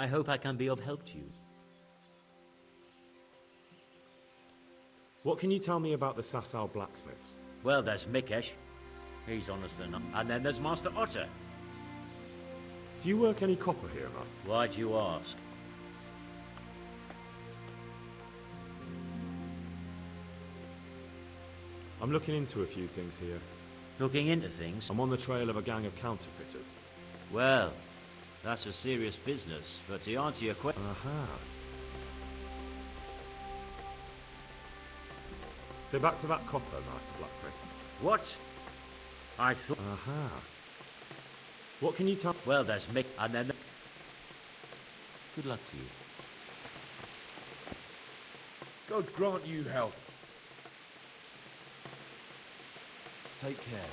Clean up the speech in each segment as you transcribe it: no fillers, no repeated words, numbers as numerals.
I hope I can be of help to you. What can you tell me about the Sasau blacksmiths? Well, there's Mikesh. He's honest enough. And then there's Master Otter. Do you work any copper here, Master? Why'd you ask? I'm looking into a few things here. Looking into things? I'm on the trail of a gang of counterfeiters. Well, that's a serious business, but to answer your question... Aha. So back to that copper, Master Blacksmith. What? I thought... Aha. What can you tell... Well, there's Mick, and then... Good luck to you. God grant you health. Take care.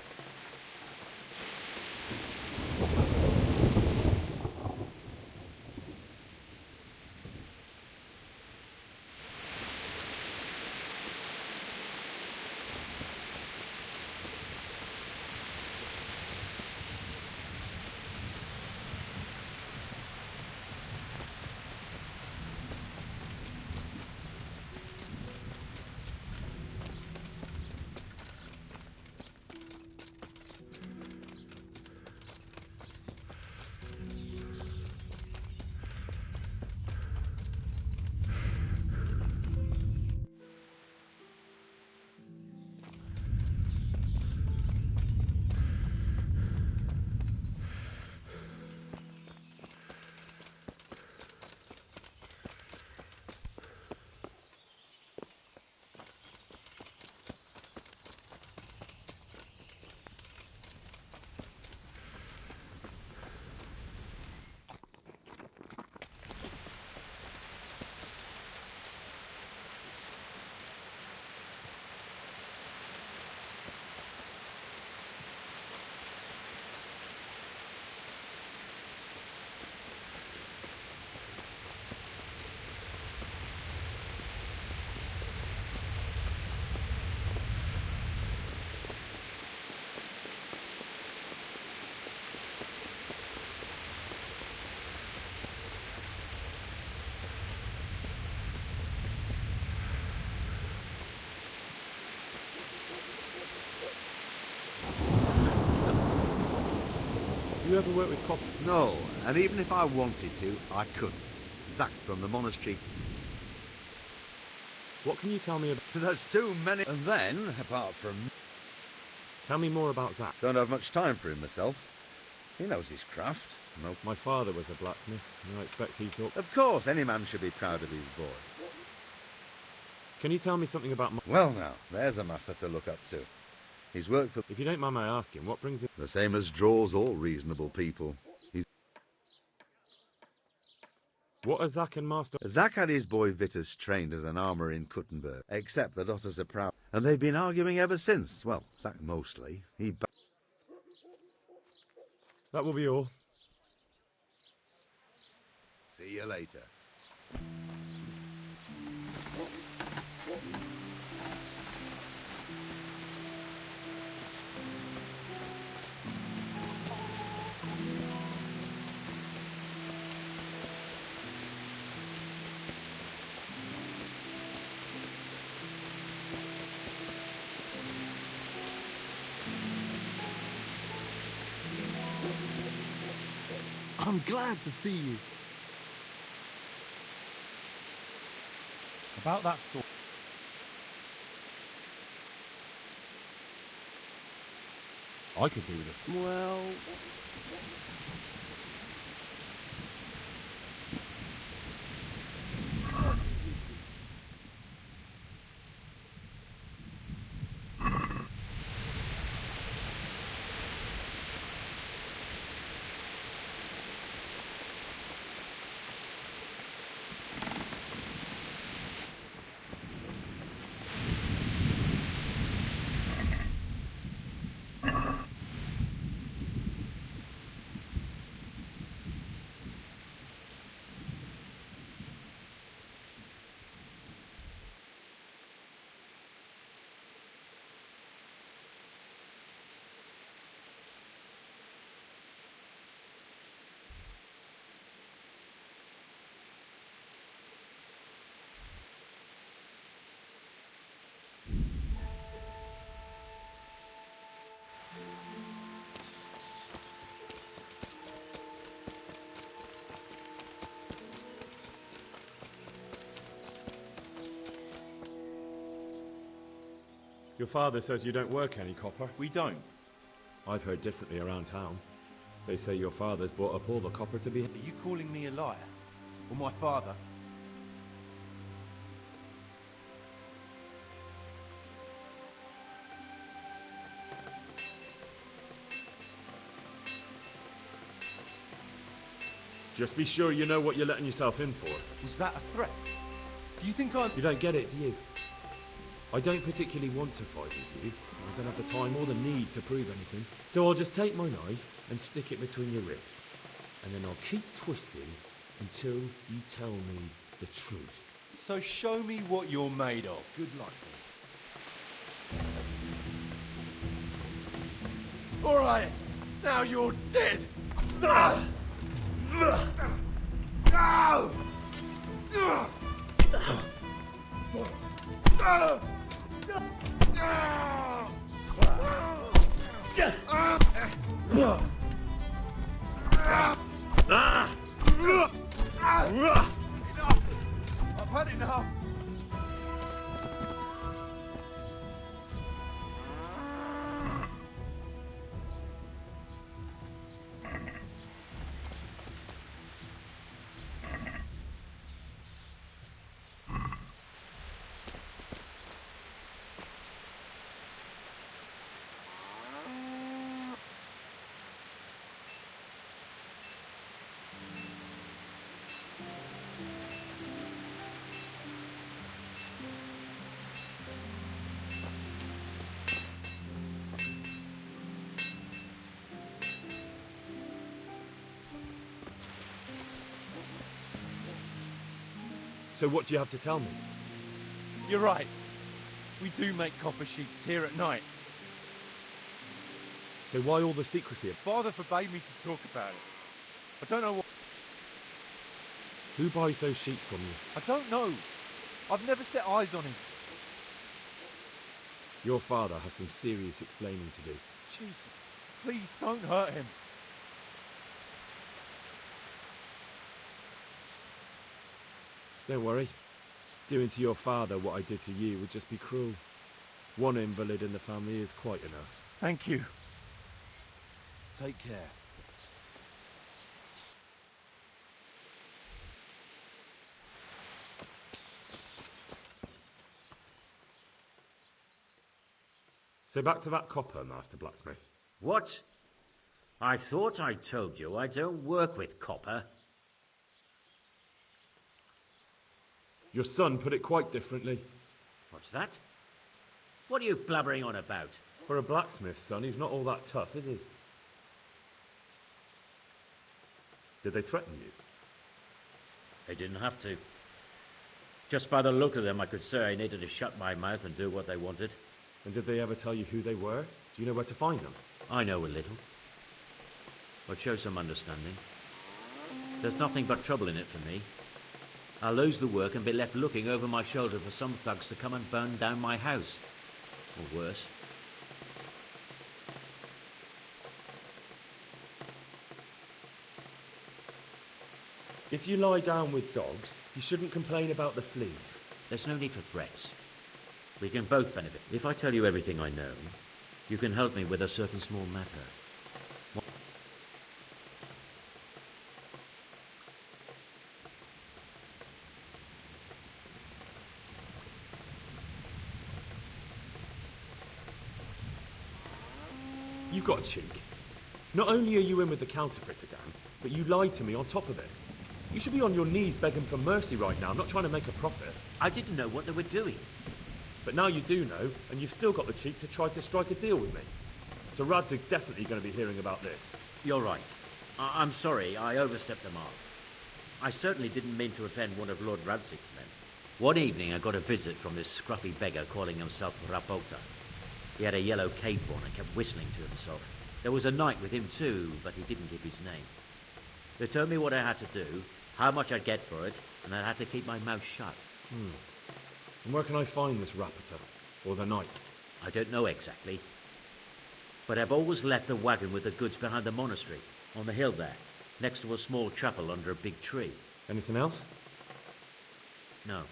Do you ever work with copper? No, and even if I wanted to, I couldn't. Zach from the monastery. What can you tell me about... There's too many. And then, apart from... Tell me more about Zach. Don't have much time for him myself. He knows his craft. No. My father was a blacksmith, and I expect he thought... Of course, any man should be proud of his boy. Can you tell me something about my... Well now, there's a master to look up to. He's worked for... If you don't mind my asking, what brings him... The same as draws all reasonable people. What are Zach and Master... Zach had his boy Vitus trained as an armourer in Kuttenberg, except that Otters are proud. And they've been arguing ever since. Well, Zach mostly. That will be all. See you later. I'm glad to see you. About that sort. I could do this. Well... Your father says you don't work any copper. We don't. I've heard differently around town. They say your father's bought up all the copper to be... Are you calling me a liar? Or my father? Just be sure you know what you're letting yourself in for. Was that a threat? Do you think I'm... You don't get it, do you? I don't particularly want to fight with you. I don't have the time or the need to prove anything. So I'll just take my knife and stick it between your ribs. And then I'll keep twisting until you tell me the truth. So show me what you're made of. Good luck. All right, now you're dead. I've had enough. So what do you have to tell me? You're right. We do make copper sheets here at night. So why all the secrecy? Father forbade me to talk about it. I don't know what... Who buys those sheets from you? I don't know. I've never set eyes on him. Your father has some serious explaining to do. Jesus, please don't hurt him. Don't worry. Doing to your father what I did to you would just be cruel. One invalid in the family is quite enough. Thank you. Take care. So back to that copper, Master Blacksmith. What? I thought I told you I don't work with copper. Your son put it quite differently. What's that? What are you blabbering on about? For a blacksmith, son, he's not all that tough, is he? Did they threaten you? They didn't have to. Just by the look of them, I could say I needed to shut my mouth and do what they wanted. And did they ever tell you who they were? Do you know where to find them? I know a little. But show some understanding. There's nothing but trouble in it for me. I'll lose the work and be left looking over my shoulder for some thugs to come and burn down my house. Or worse. If you lie down with dogs, you shouldn't complain about the fleas. There's no need for threats. We can both benefit. If I tell you everything I know, you can help me with a certain small matter. You've got a cheek. Not only are you in with the counterfeiter gang, but you lied to me on top of it. You should be on your knees begging for mercy right now. I'm not trying to make a profit. I didn't know what they were doing. But now you do know, and you've still got the cheek to try to strike a deal with me. So Rads are definitely going to be hearing about this. You're right. I'm sorry, I overstepped the mark. I certainly didn't mean to offend one of Lord Radsick's men. One evening I got a visit from this scruffy beggar calling himself Rapota. He had a yellow cape on and kept whistling to himself. There was a knight with him too, but he didn't give his name. They told me what I had to do, how much I'd get for it, and I had to keep my mouth shut. And where can I find this Rapota? Or the knight? I don't know exactly. But I've always left the wagon with the goods behind the monastery, on the hill there, next to a small chapel under a big tree. Anything else? No.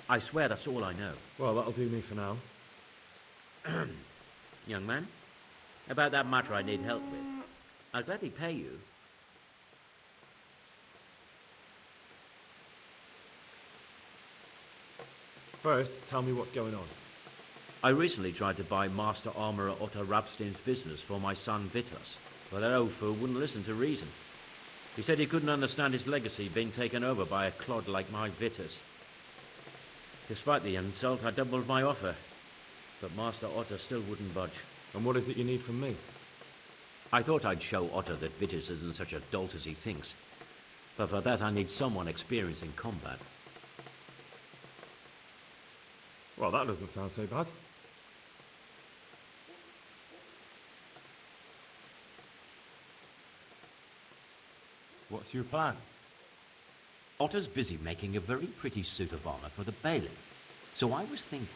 I swear that's all I know. Well, that'll do me for now. Young man, about that matter I need help with. I'll gladly pay you. First, tell me what's going on. I recently tried to buy Master Armourer Otto Rabstein's business for my son Vitus, but that old fool wouldn't listen to reason. He said he couldn't understand his legacy being taken over by a clod like my Vitus. Despite the insult, I doubled my offer, but Master Otto still wouldn't budge. And what is it you need from me? I thought I'd show Otto that Vitus isn't such a dolt as he thinks, but for that I need someone experienced in combat. Well, that doesn't sound so bad. What's your plan? Otto's busy making a very pretty suit of armour for the bailiff. So I was thinking,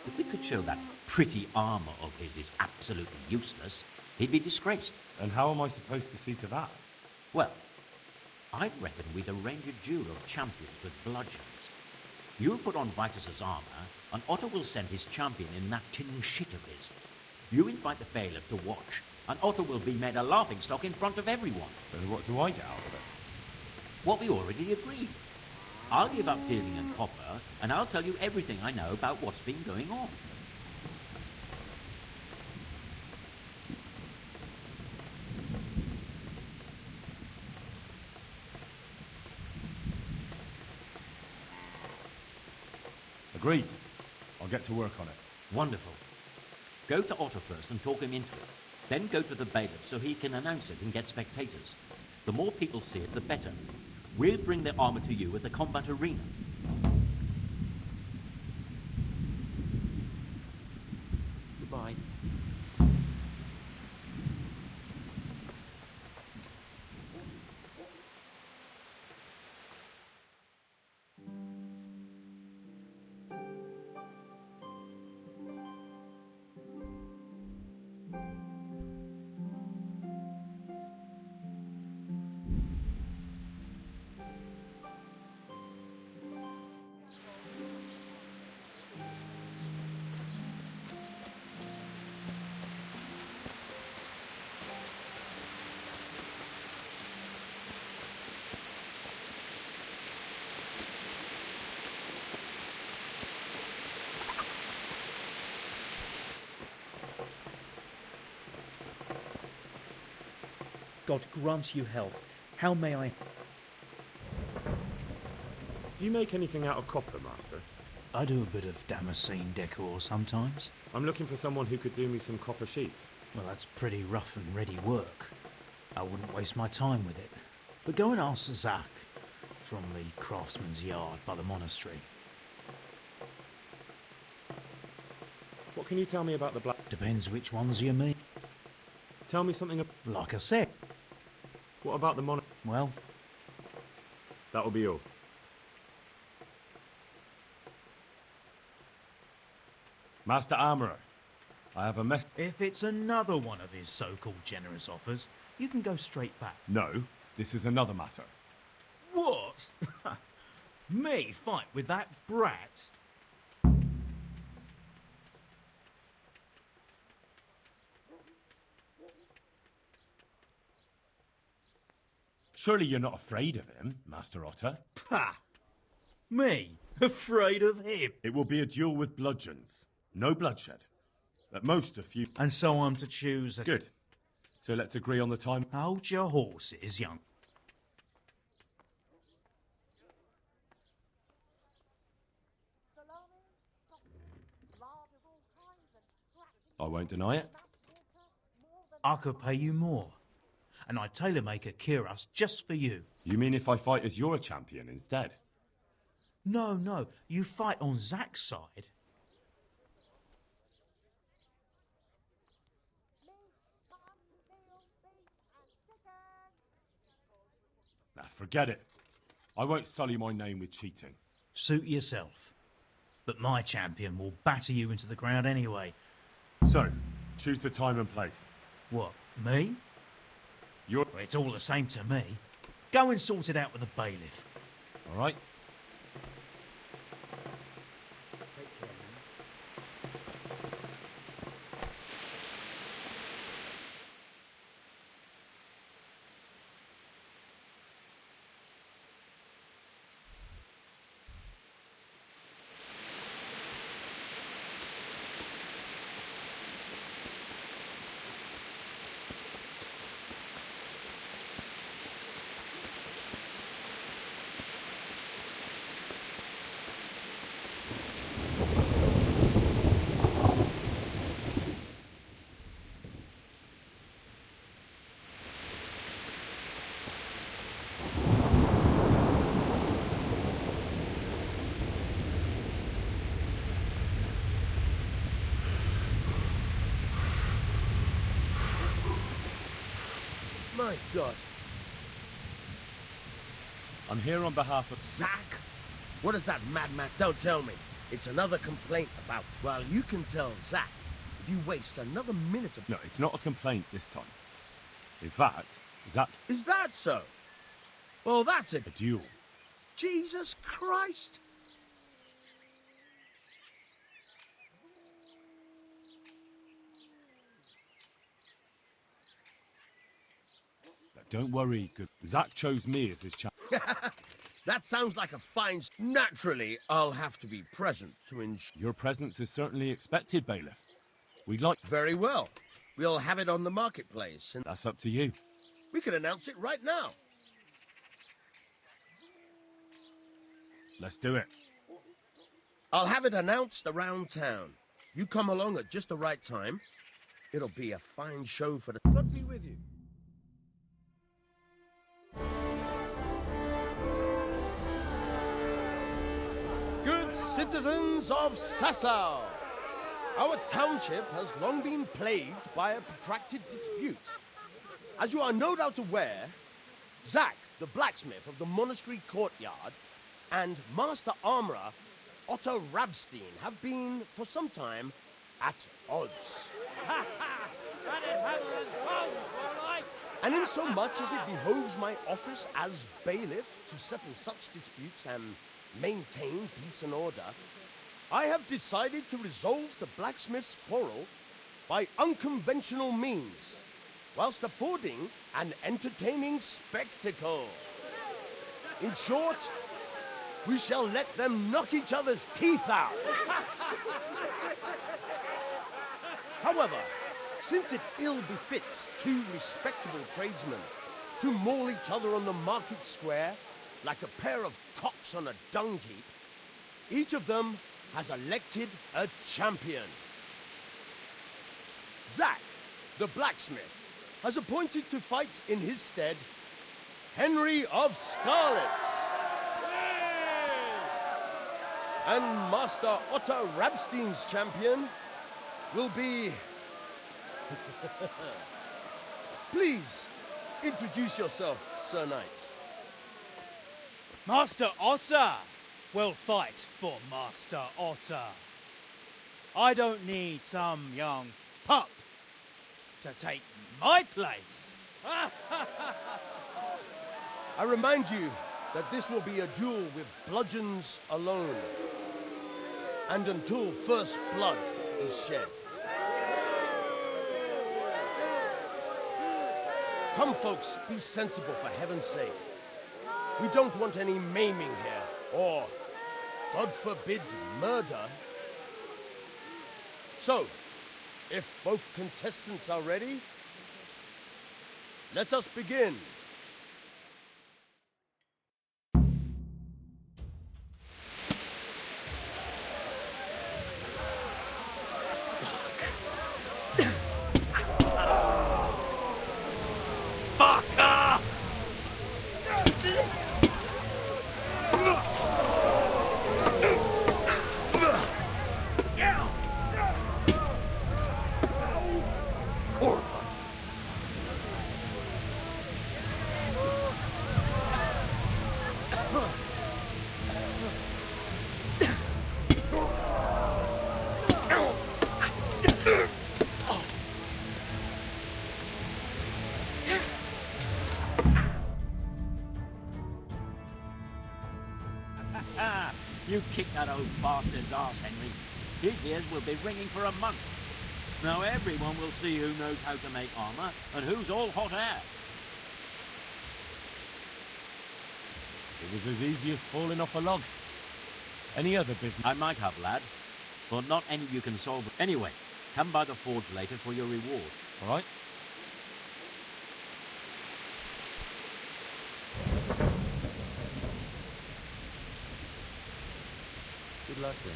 if we could show that pretty armour of his is absolutely useless, he'd be disgraced. And how am I supposed to see to that? Well, I reckon we'd arrange a duel of champions with bludgeons. You'll put on Vitus's armour, and Otto will send his champion in that tin shit of his. You invite the bailiff to watch, and Otto will be made a laughingstock in front of everyone. And what do I get out of it? What we already agreed. I'll give up dealing in copper, and I'll tell you everything I know about what's been going on. Agreed. I'll get to work on it. Wonderful. Go to Otto first and talk him into it. Then go to the bailiff so he can announce it and get spectators. The more people see it, the better. We'll bring the armour to you at the combat arena. Goodbye. God grant you health. How may I... Do you make anything out of copper, Master? I do a bit of Damascene decor sometimes. I'm looking for someone who could do me some copper sheets. Well, that's pretty rough and ready work. I wouldn't waste my time with it. But go and ask Zach from the craftsman's yard by the monastery. What can you tell me about the black... Depends which ones you mean. Tell me something... Like I said. What about the Well, That'll be all. Master Armourer, I have a mess... if it's another one of his so-called generous offers, you can go straight back. No, this is another matter. What? Me fight with that brat? Surely you're not afraid of him, Master Otter? Pah! Me? Afraid of him? It will be a duel with bludgeons. No bloodshed. At most, a few... And so I'm to choose a... Good. So let's agree on the time. Hold your horses, young... I won't deny it. I could pay you more. And I'd tailor-make a cuirass just for you. You mean if I fight as your champion instead? No, you fight on Zach's side. Nah, forget it. I won't sully my name with cheating. Suit yourself. But my champion will batter you into the ground anyway. So, choose the time and place. What, me? You're... Well, it's all the same to me. Go and sort it out with the bailiff. All right? Take care, man. My God. I'm here on behalf of... Zach? What is that, madman? Don't tell me. It's another complaint about... Well, you can tell Zach if you waste another minute of... No, it's not a complaint this time. In fact, Zach... Is that so? Well, that's a... A duel. Jesus Christ! Don't worry, good. Zach chose me as his champion. That sounds like a fine... Naturally, I'll have to be present to ensure... Your presence is certainly expected, Bailiff. We'd like... Very well. We'll have it on the marketplace, and... That's up to you. We could announce it right now. Let's do it. I'll have it announced around town. You come along at just the right time. It'll be a fine show for the... God be with you. Good citizens of Sasau, our township has long been plagued by a protracted dispute. As you are no doubt aware, Zach, the blacksmith of the monastery courtyard, and Master Armourer Otto Rabstein have been, for some time, at odds. And in so much as it behoves my office as bailiff to settle such disputes and maintain peace and order, I have decided to resolve the blacksmith's quarrel by unconventional means, whilst affording an entertaining spectacle. In short, we shall let them knock each other's teeth out. However, since it ill befits two respectable tradesmen to maul each other on the market square like a pair of cocks on a dung heap, each of them has elected a champion. Zach, the blacksmith, has appointed to fight in his stead Henry of Scarlet. And Master Otto Rabstein's champion will be... Please, introduce yourself, Sir Knight. Master Otter will fight for Master Otter. I don't need some young pup to take my place. I remind you that this will be a duel with bludgeons alone, and until first blood is shed. Come, folks, be sensible for heaven's sake. We don't want any maiming here, or, God forbid, murder. So, if both contestants are ready, let us begin. You kicked that old bastard's arse, Henry. His ears will be ringing for a month. Now everyone will see who knows how to make armor and who's all hot air. It was as easy as falling off a log. Any other business? I might have, lad, but not any you can solve. Anyway, come by the forge later for your reward, all right? Good luck then.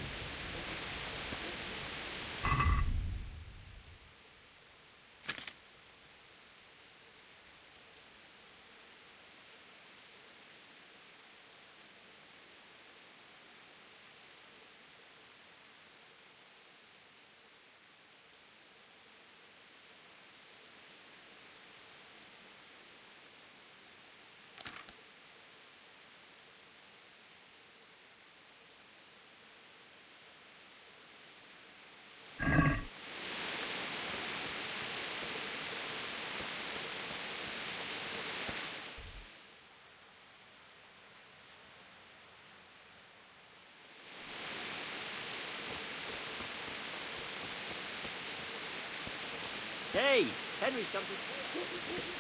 Hey, Henry's come to...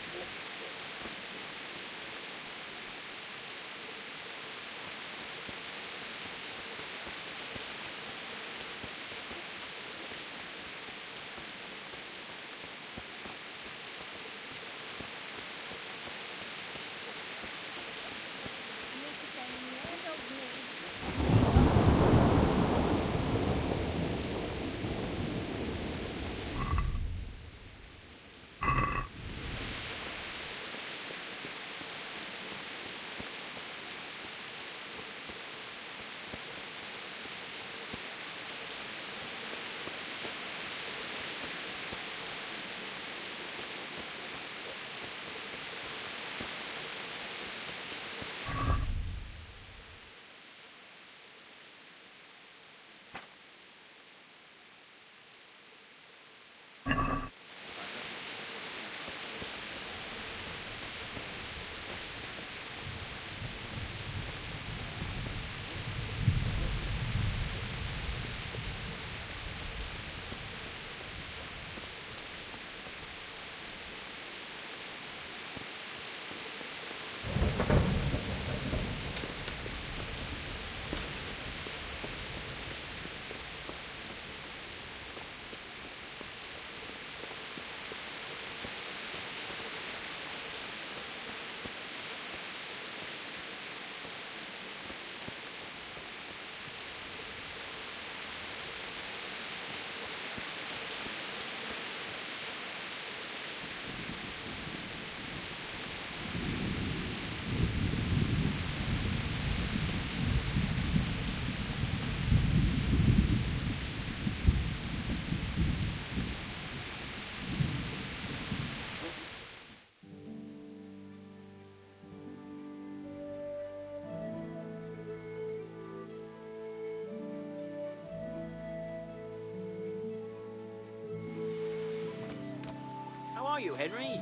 How are you, Henry?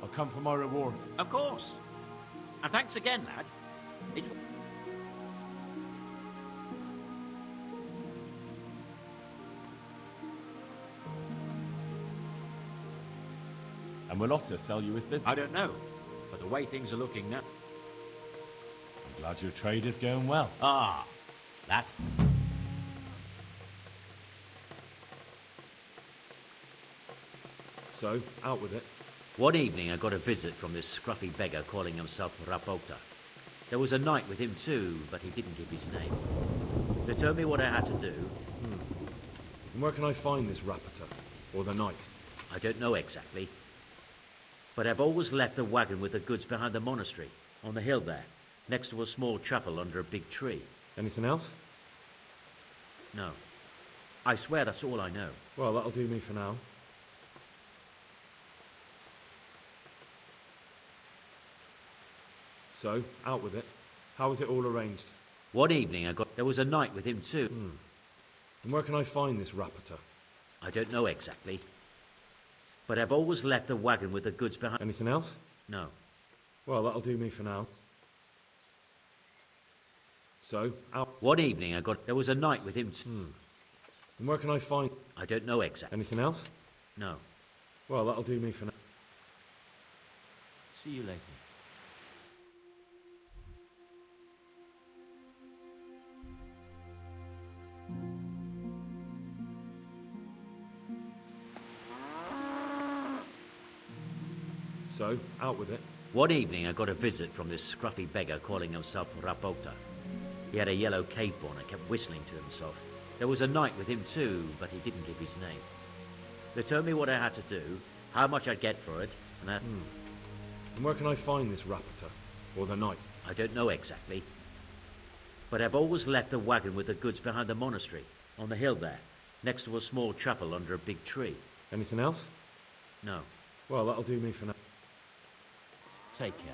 I'll come for my reward. Of course. And thanks again, lad. It's... And will Otter sell you his business? I don't know, but the way things are looking now... I'm glad your trade is going well. Ah, that. So, out with it. One evening I got a visit from this scruffy beggar calling himself Rapota. There was a knight with him too, but he didn't give his name. They told me what I had to do. And where can I find this Rapota? Or the knight? I don't know exactly. But I've always left the wagon with the goods behind the monastery, on the hill there, next to a small chapel under a big tree. Anything else? No. I swear that's all I know. Well, that'll do me for now. So, out with it. How was it all arranged? One evening there was a knight with him too. And where can I find this Rapota? I don't know exactly. But I've always left the wagon with the goods behind... Anything else? No. Well, that'll do me for now. So, out... One evening there was a knight with him And where can I find... I don't know exactly. Anything else? No. Well, that'll do me for now. See you later. So, out with it. One evening I got a visit from this scruffy beggar calling himself Rapota. He had a yellow cape on and kept whistling to himself. There was a knight with him too, but he didn't give his name. They told me what I had to do, how much I'd get for it, and that... And where can I find this Rapota? Or the knight? I don't know exactly. But I've always left the wagon with the goods behind the monastery, on the hill there, next to a small chapel under a big tree. Anything else? No. Well, that'll do me for now. Take care.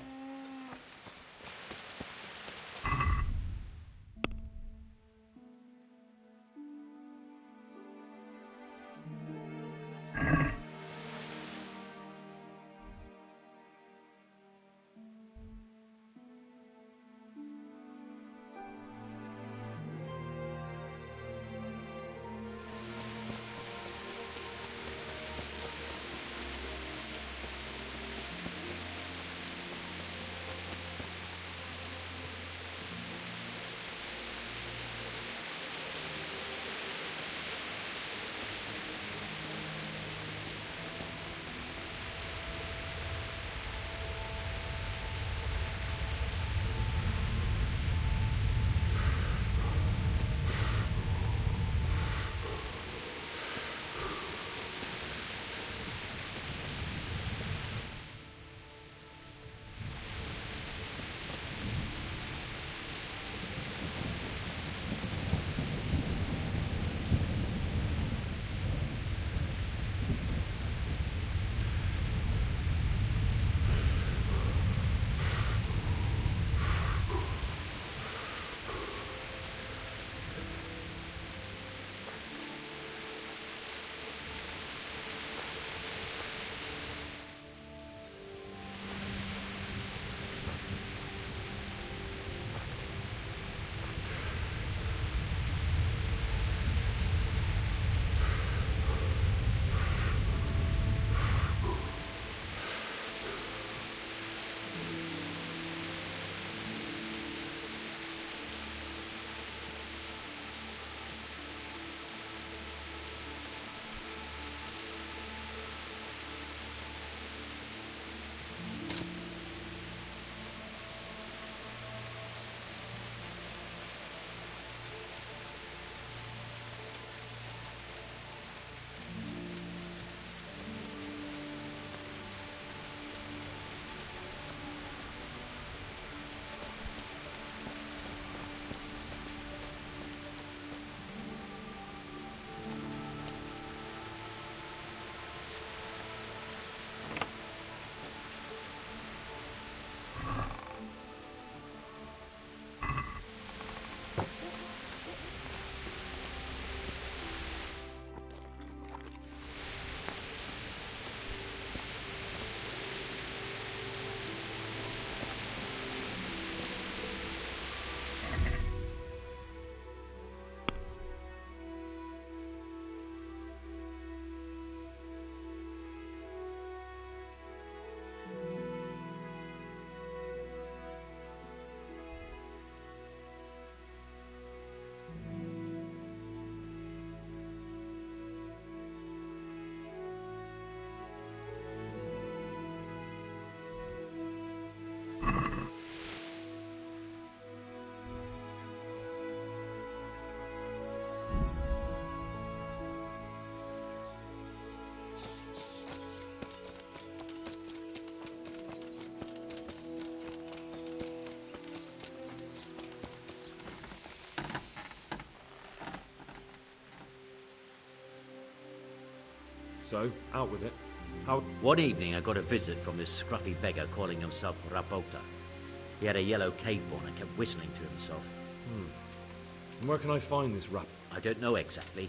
So, out with it. How... One evening I got a visit from this scruffy beggar calling himself Rabota. He had a yellow cape on and kept whistling to himself. And where can I find this rap? I don't know exactly.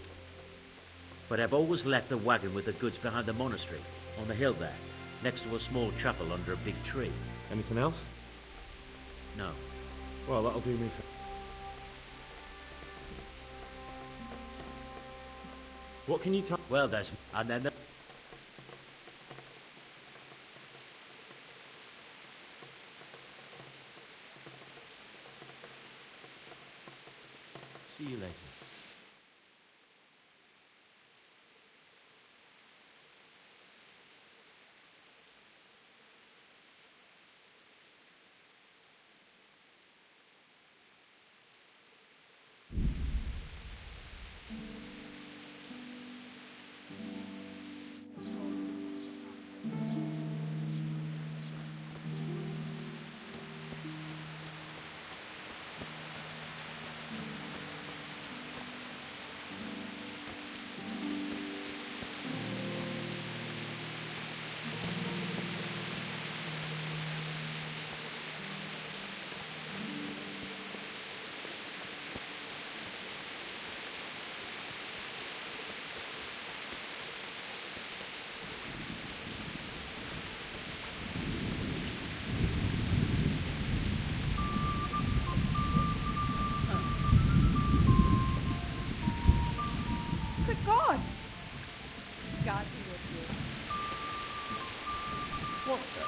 But I've always left the wagon with the goods behind the monastery, on the hill there, next to a small chapel under a big tree. Anything else? No. Well, that'll do me for... What can you tell... Well, there's... And then... See you later. What the?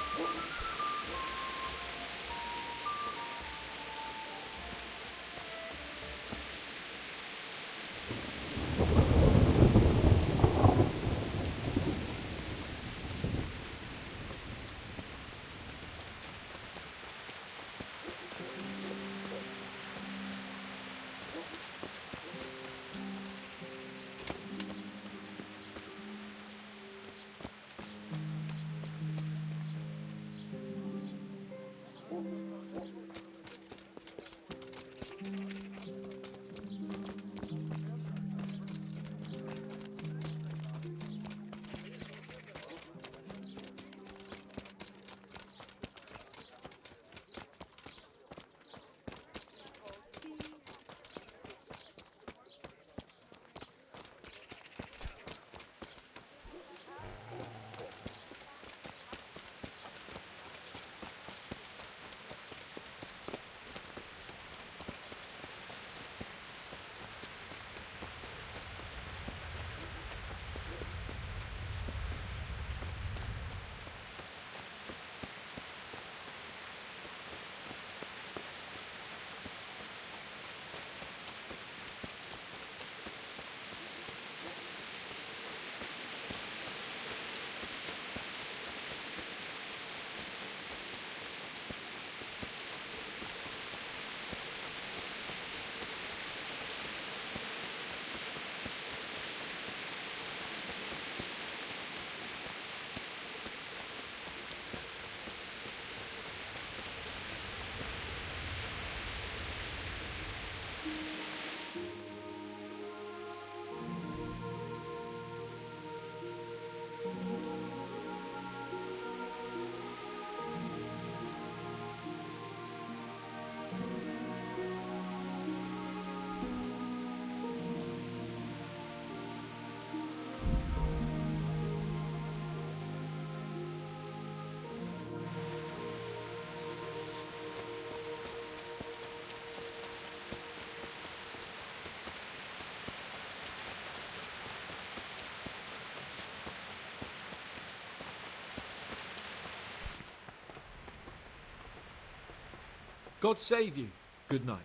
God save you. Good night.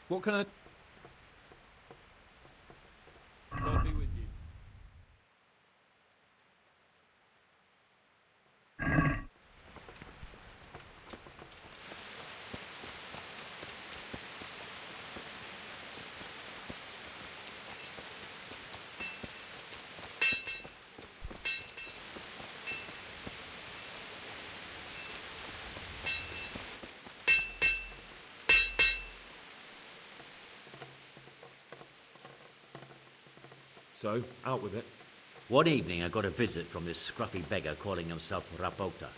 What can I... God be with you. So, out with it. One evening I got a visit from this scruffy beggar calling himself Rapota.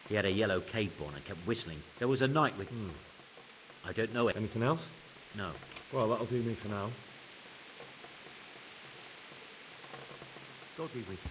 He had a yellow cape on and kept whistling. There was a night with... I don't know it. Anything else? No. Well, that'll do me for now. God be with you.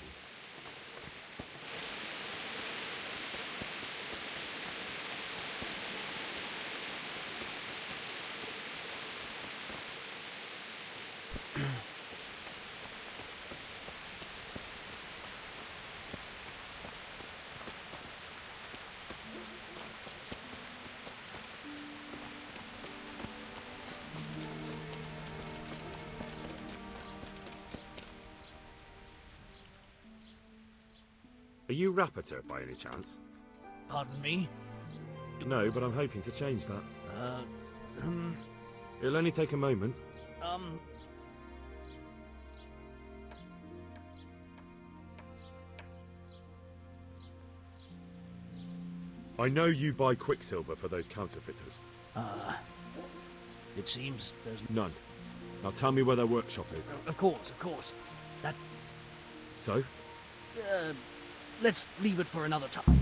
Are you Rapporteur by any chance? Pardon me? No, but I'm hoping to change that. It'll only take a moment. I know you buy Quicksilver for those counterfeiters. It seems there's... None. Now tell me where their workshop is. Of course. That... So? Let's leave it for another time.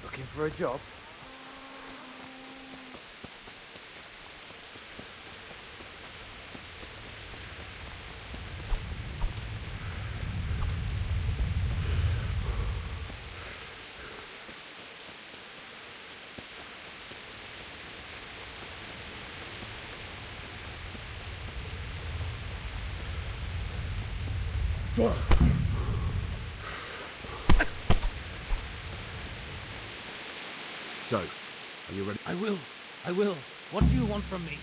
Looking for a job? So, are you ready? I will. I will. What do you want from me?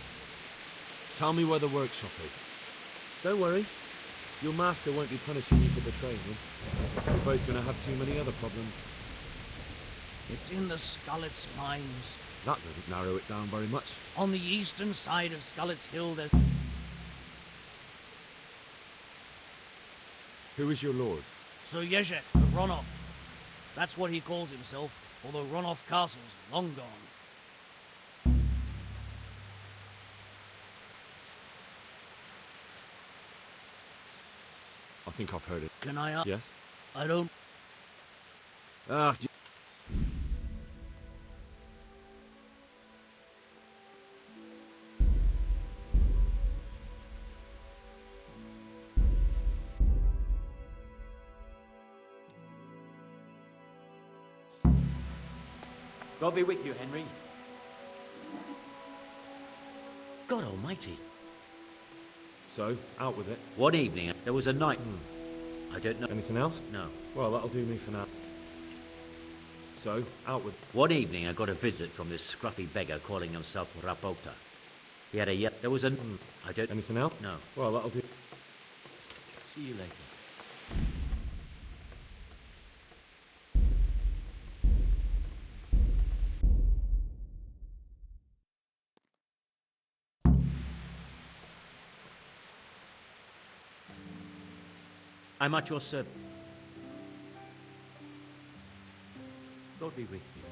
Tell me where the workshop is. Don't worry. Your master won't be punishing you for betraying him. We're both going to have too many other problems. It's in the Skullet's Mines. That doesn't narrow it down very much. On the eastern side of Skullet's Hill, there's... Who is your lord? Sir Yezhek of Ronov. That's what he calls himself, although Ronov Castle's long gone. I think I've heard it. Can I ask? Yes? I don't... Ah, God be with you, Henry. God almighty. So, out with it. One evening, there was a night... I don't know... Anything else? No. Well, that'll do me for now. So, out with... One evening, I got a visit from this scruffy beggar calling himself Rapota. He had a... There was a... I don't... Anything else? No. Well, that'll do... See you later. I'm at your service. God be with you.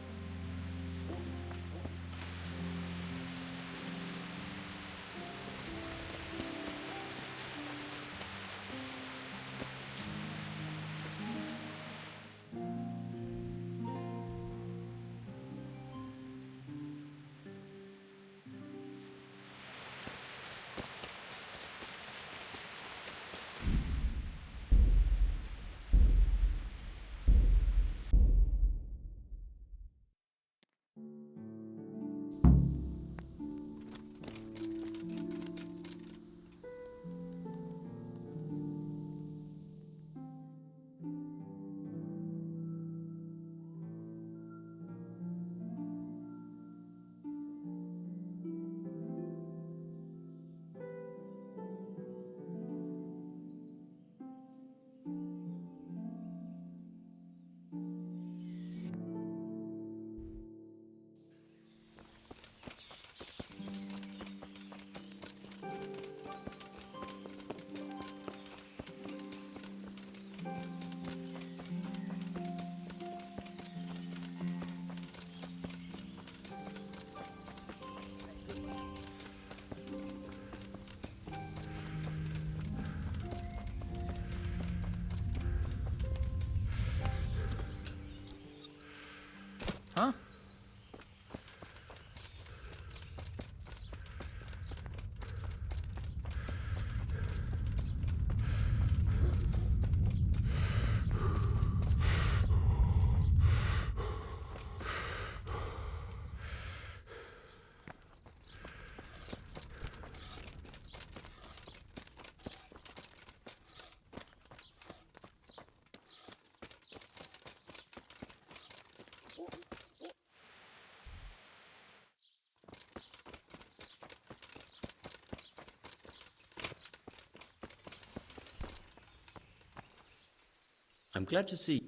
Huh? I'm glad to see...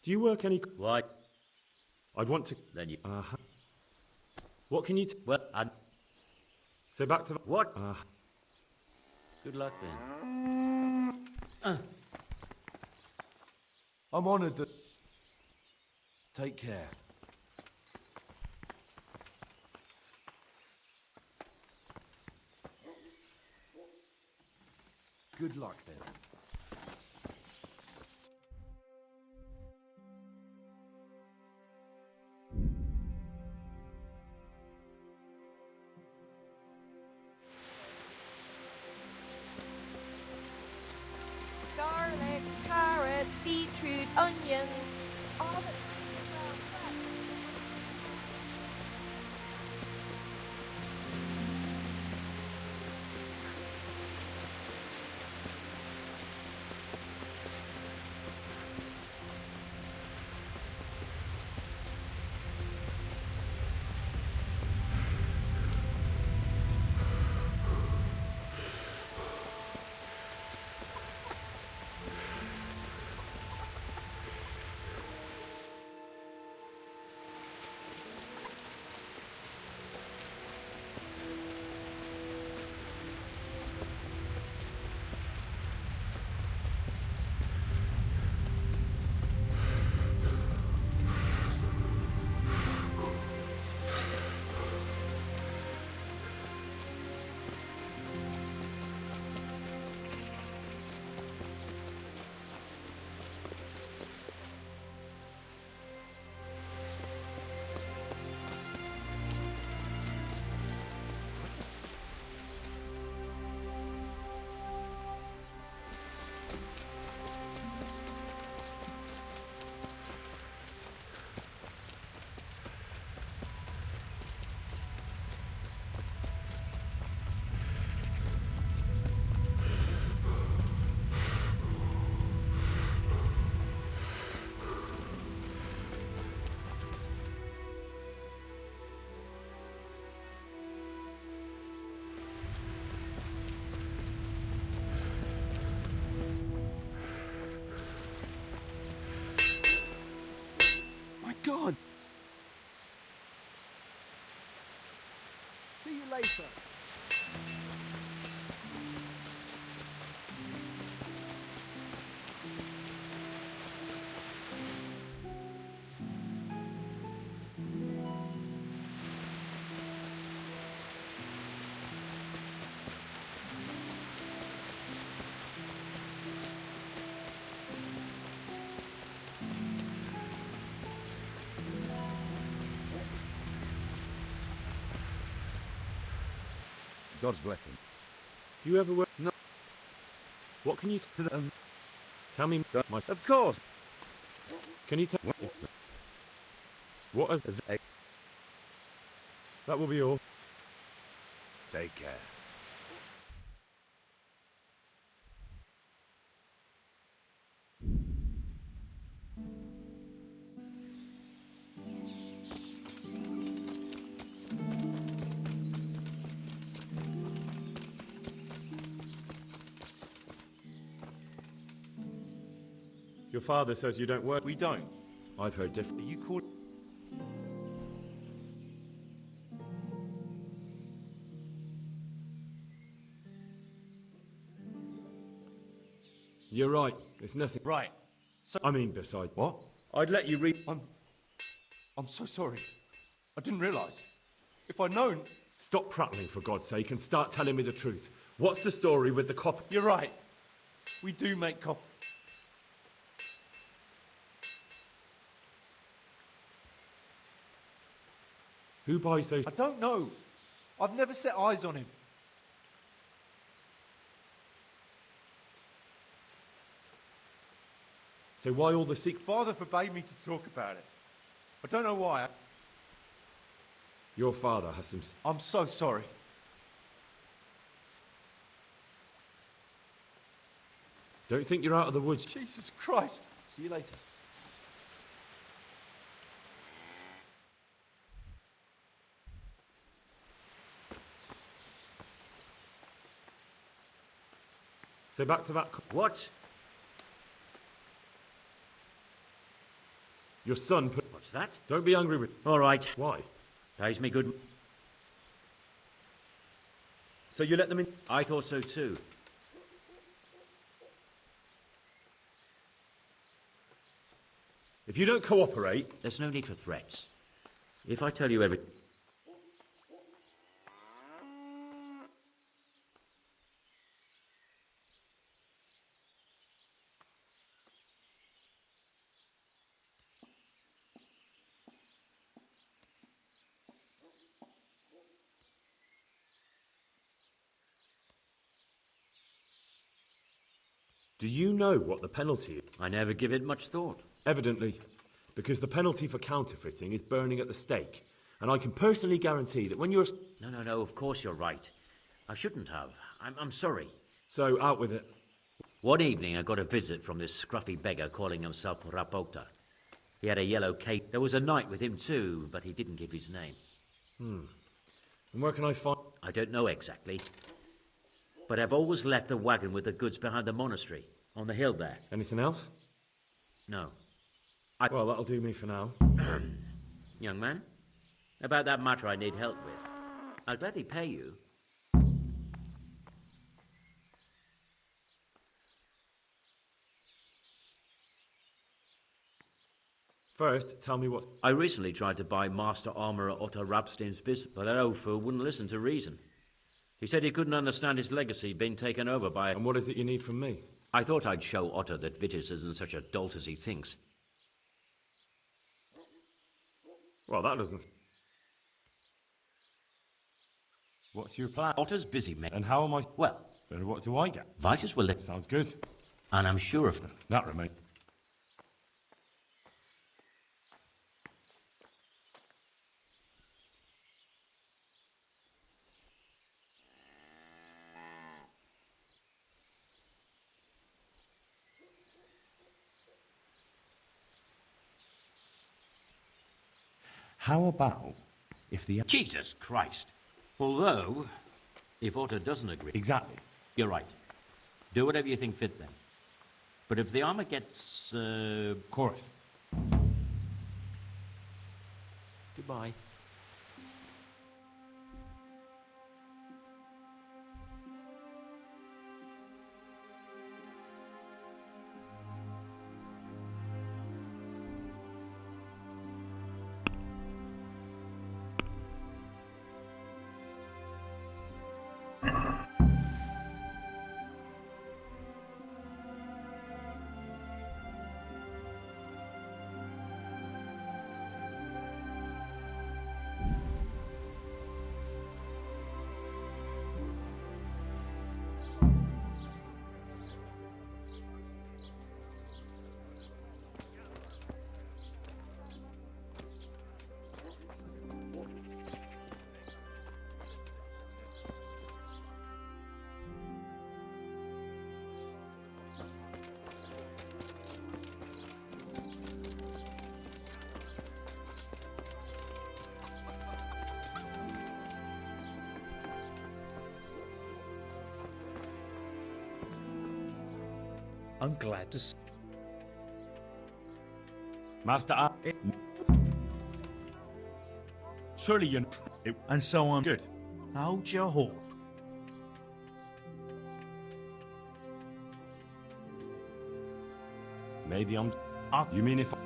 Do you work any... Why? I'd want to... Then you... Uh-huh. What can you... Well, I... So back to... What? Good luck then. I'm honored that... Take care. Good luck then. Garlic, carrots, beetroot, onions, all the later. God's blessing. Do you ever work? No. What can you tell me? Of course. Can you tell? What is? That will be all. Take care. Your father says you don't work. We don't. I've heard different. Are you called? You're right. It's nothing. Right. So I mean, besides. what? I'd let you read. I'm so sorry. I didn't realise. If I'd known. Stop prattling, for God's sake, and start telling me the truth. What's the story with the cop? You're right. We do make Who buys those? I don't know. I've never set eyes on him. So why all the secret? Father forbade me to talk about it. I don't know why. Your father has some. I'm so sorry. Don't think you're out of the woods. Jesus Christ. See you later. So back to that. What? Your son put. What's that? Don't be angry with. All right. Why? Pays me good. So you let them in? I thought so too. If you don't cooperate. There's no need for threats. If I tell you everything. Do you know what the penalty is? I never give it much thought. Evidently, because the penalty for counterfeiting is burning at the stake. And I can personally guarantee that when you're... No, of course you're right. I shouldn't have. I'm sorry. So, out with it. One evening I got a visit from this scruffy beggar calling himself Rapota. He had a yellow cape. There was a knight with him too, but he didn't give his name. And where can I find... I don't know exactly. But I've always left the wagon with the goods behind the monastery, on the hill there. Anything else? No. Well, that'll do me for now. Young man, about that matter I need help with. I'll gladly pay you. First, tell me what's... I recently tried to buy Master Armourer Otto Rabstein's business, but that old fool wouldn't listen to reason. He said he couldn't understand his legacy being taken over by... And what is it you need from me? I thought I'd show Otto that Vitus isn't such a dolt as he thinks. Well, that doesn't... What's your plan? Otto's busy, mate. And how am I... Well... And what do I get? Vitus will... Sounds good. And I'm sure of them. That remains... How about if the... Jesus Christ! Although, if Otto doesn't agree... Exactly. You're right. Do whatever you think fit then. But if the armor gets... Of course. Goodbye. I'm glad to see. Master surely you know. And so I'm Good. Hold your horse. Maybe I'm... You mean if I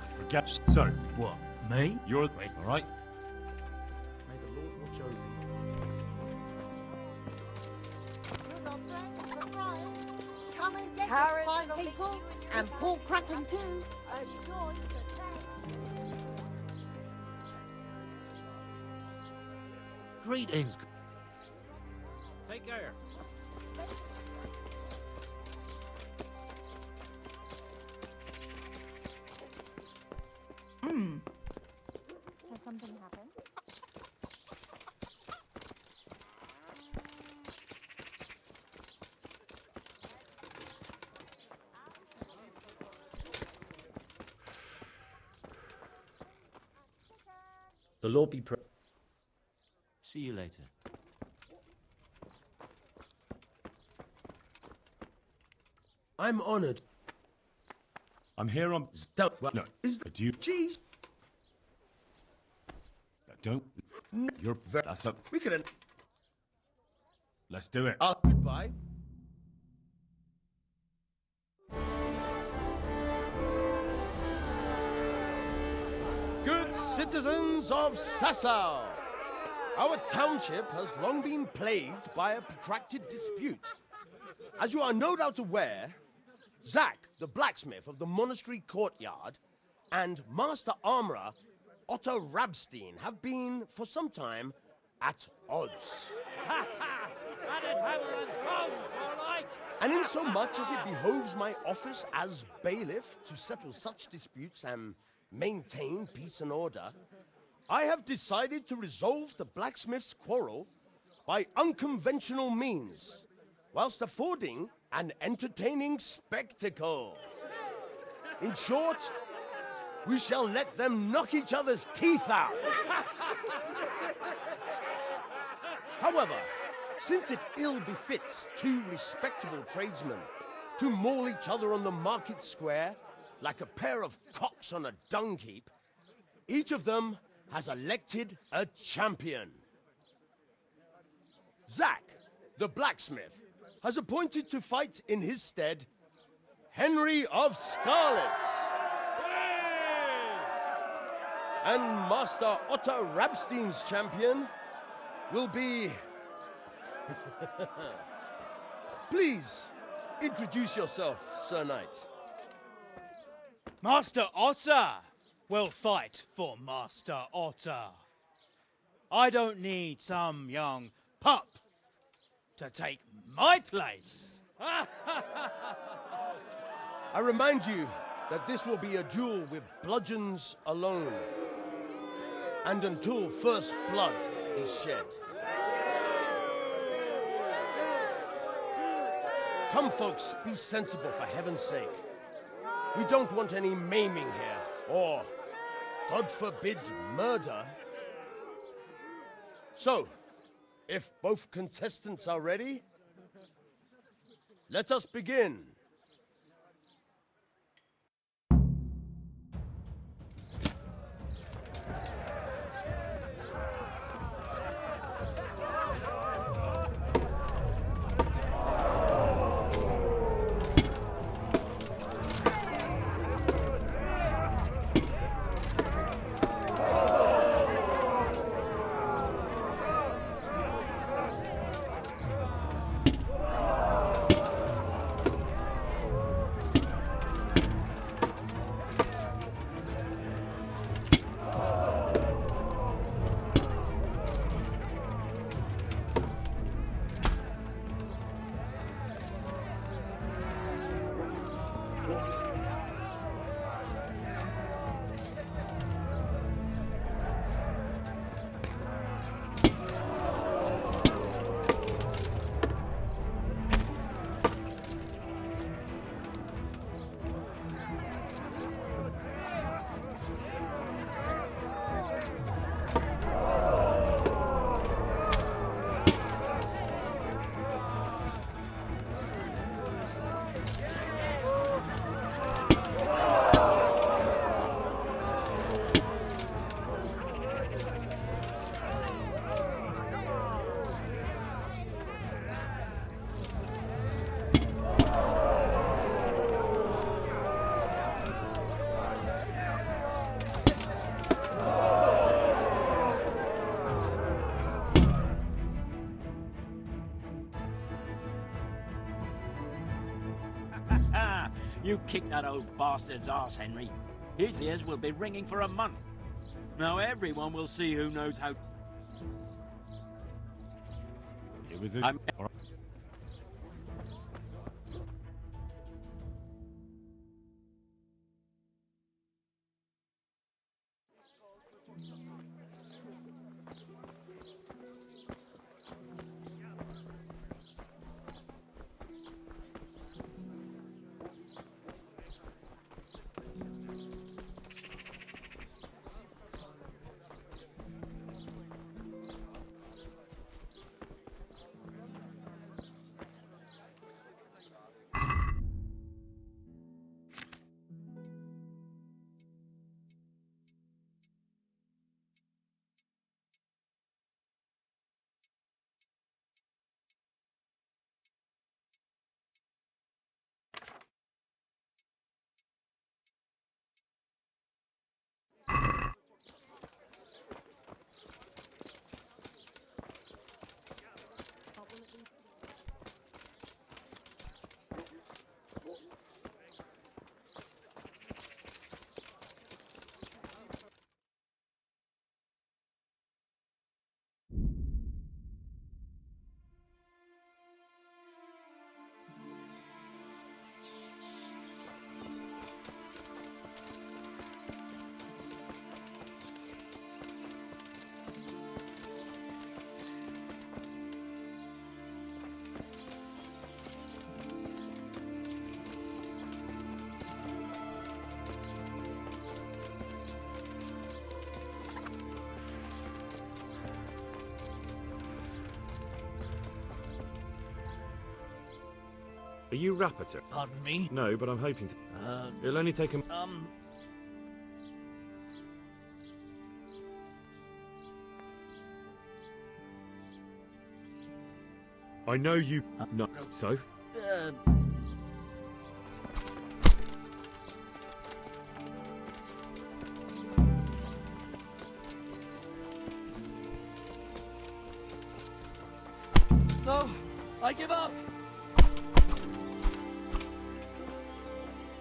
forget... So... What, me? You're... All right? May the Lord watch over you. Come and get Carrots it, fine people, and pork crackling too. Greetings. Take care. Has something happened? The Lord be praised. See you later. I'm honored. I'm here on... Don't... No. Is Do you... Jeez. Don't... You're... That's up. We could... Let's do it. Goodbye. Good citizens of Sasau, our township has long been plagued by a protracted dispute. As you are no doubt aware, Zach, the blacksmith of the monastery courtyard, and Master Armorer Otto Rabstein have been, for some time, at odds. And in so much as it behoves my office as bailiff to settle such disputes and maintain peace and order, I have decided to resolve the blacksmith's quarrel by unconventional means, whilst affording an entertaining spectacle. In short, we shall let them knock each other's teeth out. However, since it ill befits two respectable tradesmen to maul each other on the market square like a pair of cocks on a dung heap, each of them has elected a champion. Zach, the blacksmith, has appointed to fight in his stead Henry of Scarlet. And Master Otto Rabstein's champion will be... Please, introduce yourself, Sir Knight. Master Otter will fight for Master Otter. I don't need some young pup to take my place. I remind you that this will be a duel with bludgeons alone, and until first blood is shed. Come, folks, be sensible for heaven's sake. We don't want any maiming here, or, God forbid, murder. So, if both contestants are ready, let us begin. You kicked that old bastard's arse, Henry. His ears will be ringing for a month. Now everyone will see who knows how... It was a... Are you Rapiter? Pardon me? No, but I'm hoping to. It'll only take a... I know you... No. So? No, I give up.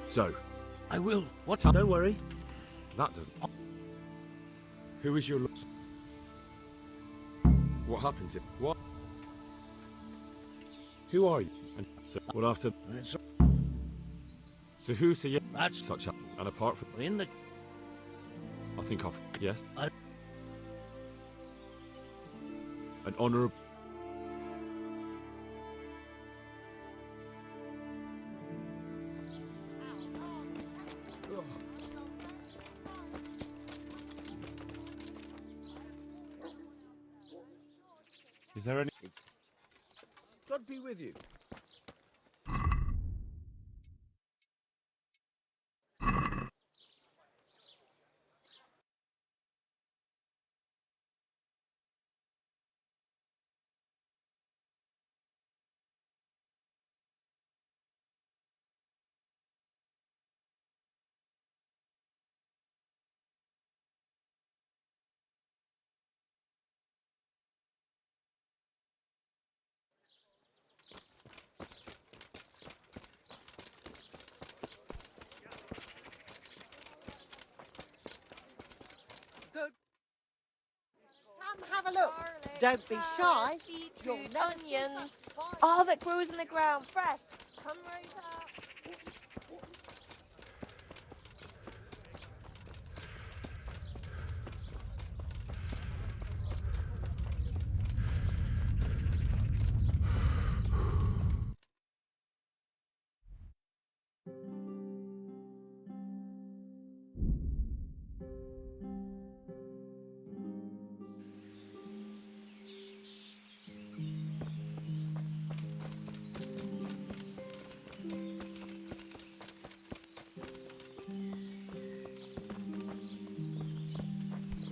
So? I will. What? Don't worry. That doesn't... Who is your... What happened to... What? Who are you? And so, what after... So who's to... That's... Such a... And apart from... In the... I think I've... Yes? An honourable... Is there any... God be with you. Come have a look. Don't be shy. Beetroot, onions, all that grows in the ground, fresh. Come right up.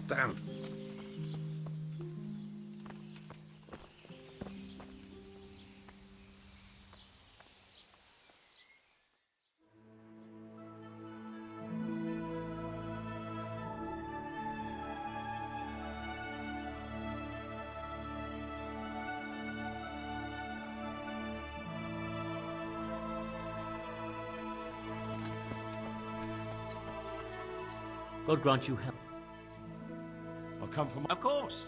Damn. God grant you help. I come from... Of course.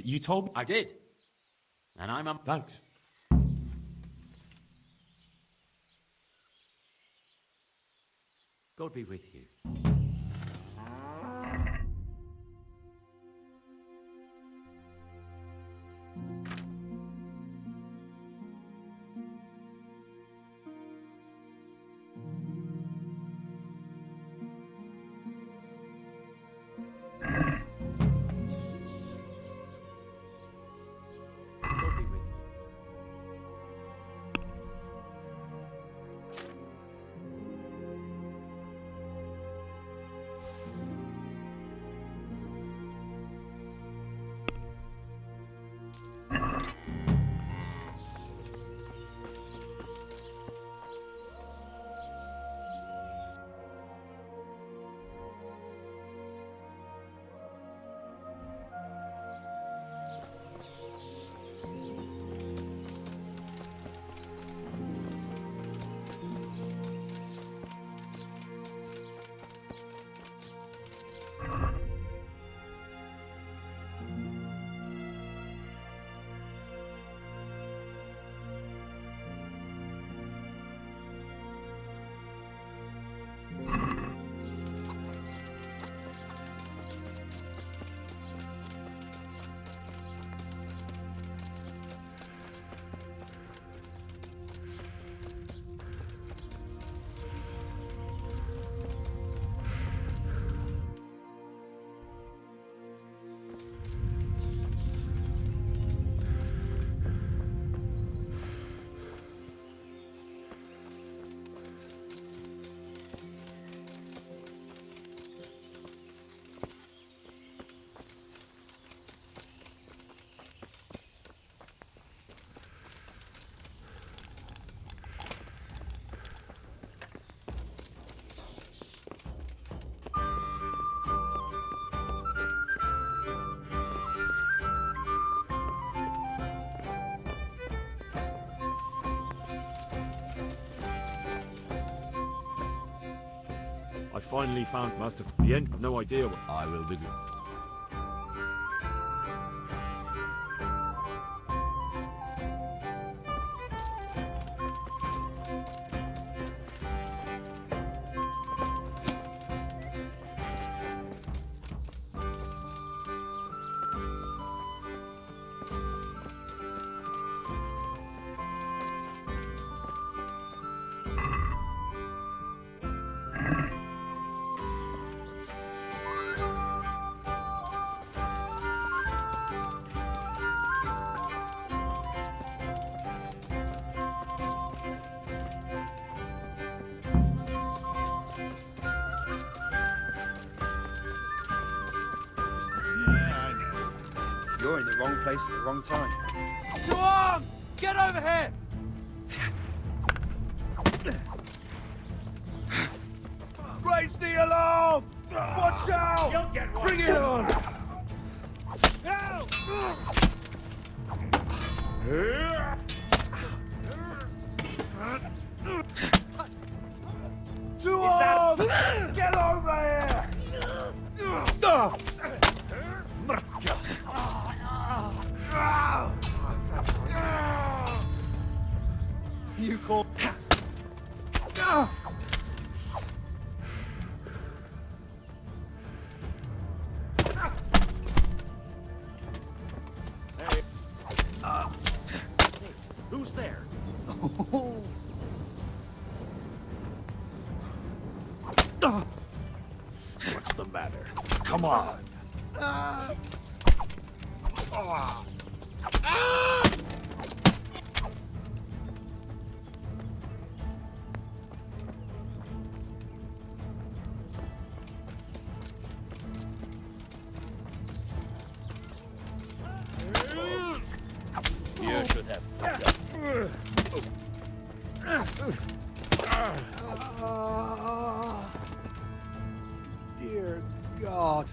You told me... I did. And I'm a... Thanks. God be with you. God be with you. I finally found Master. The end. I've no idea what. I will begin. You're in the wrong place at the wrong time. To arms! Get over here! Raise the alarm! Watch out! You'll get one. Bring it on! To arms! Get over here! You call... Who's there? What's the matter? Come on. You should have fucked up. Dear God.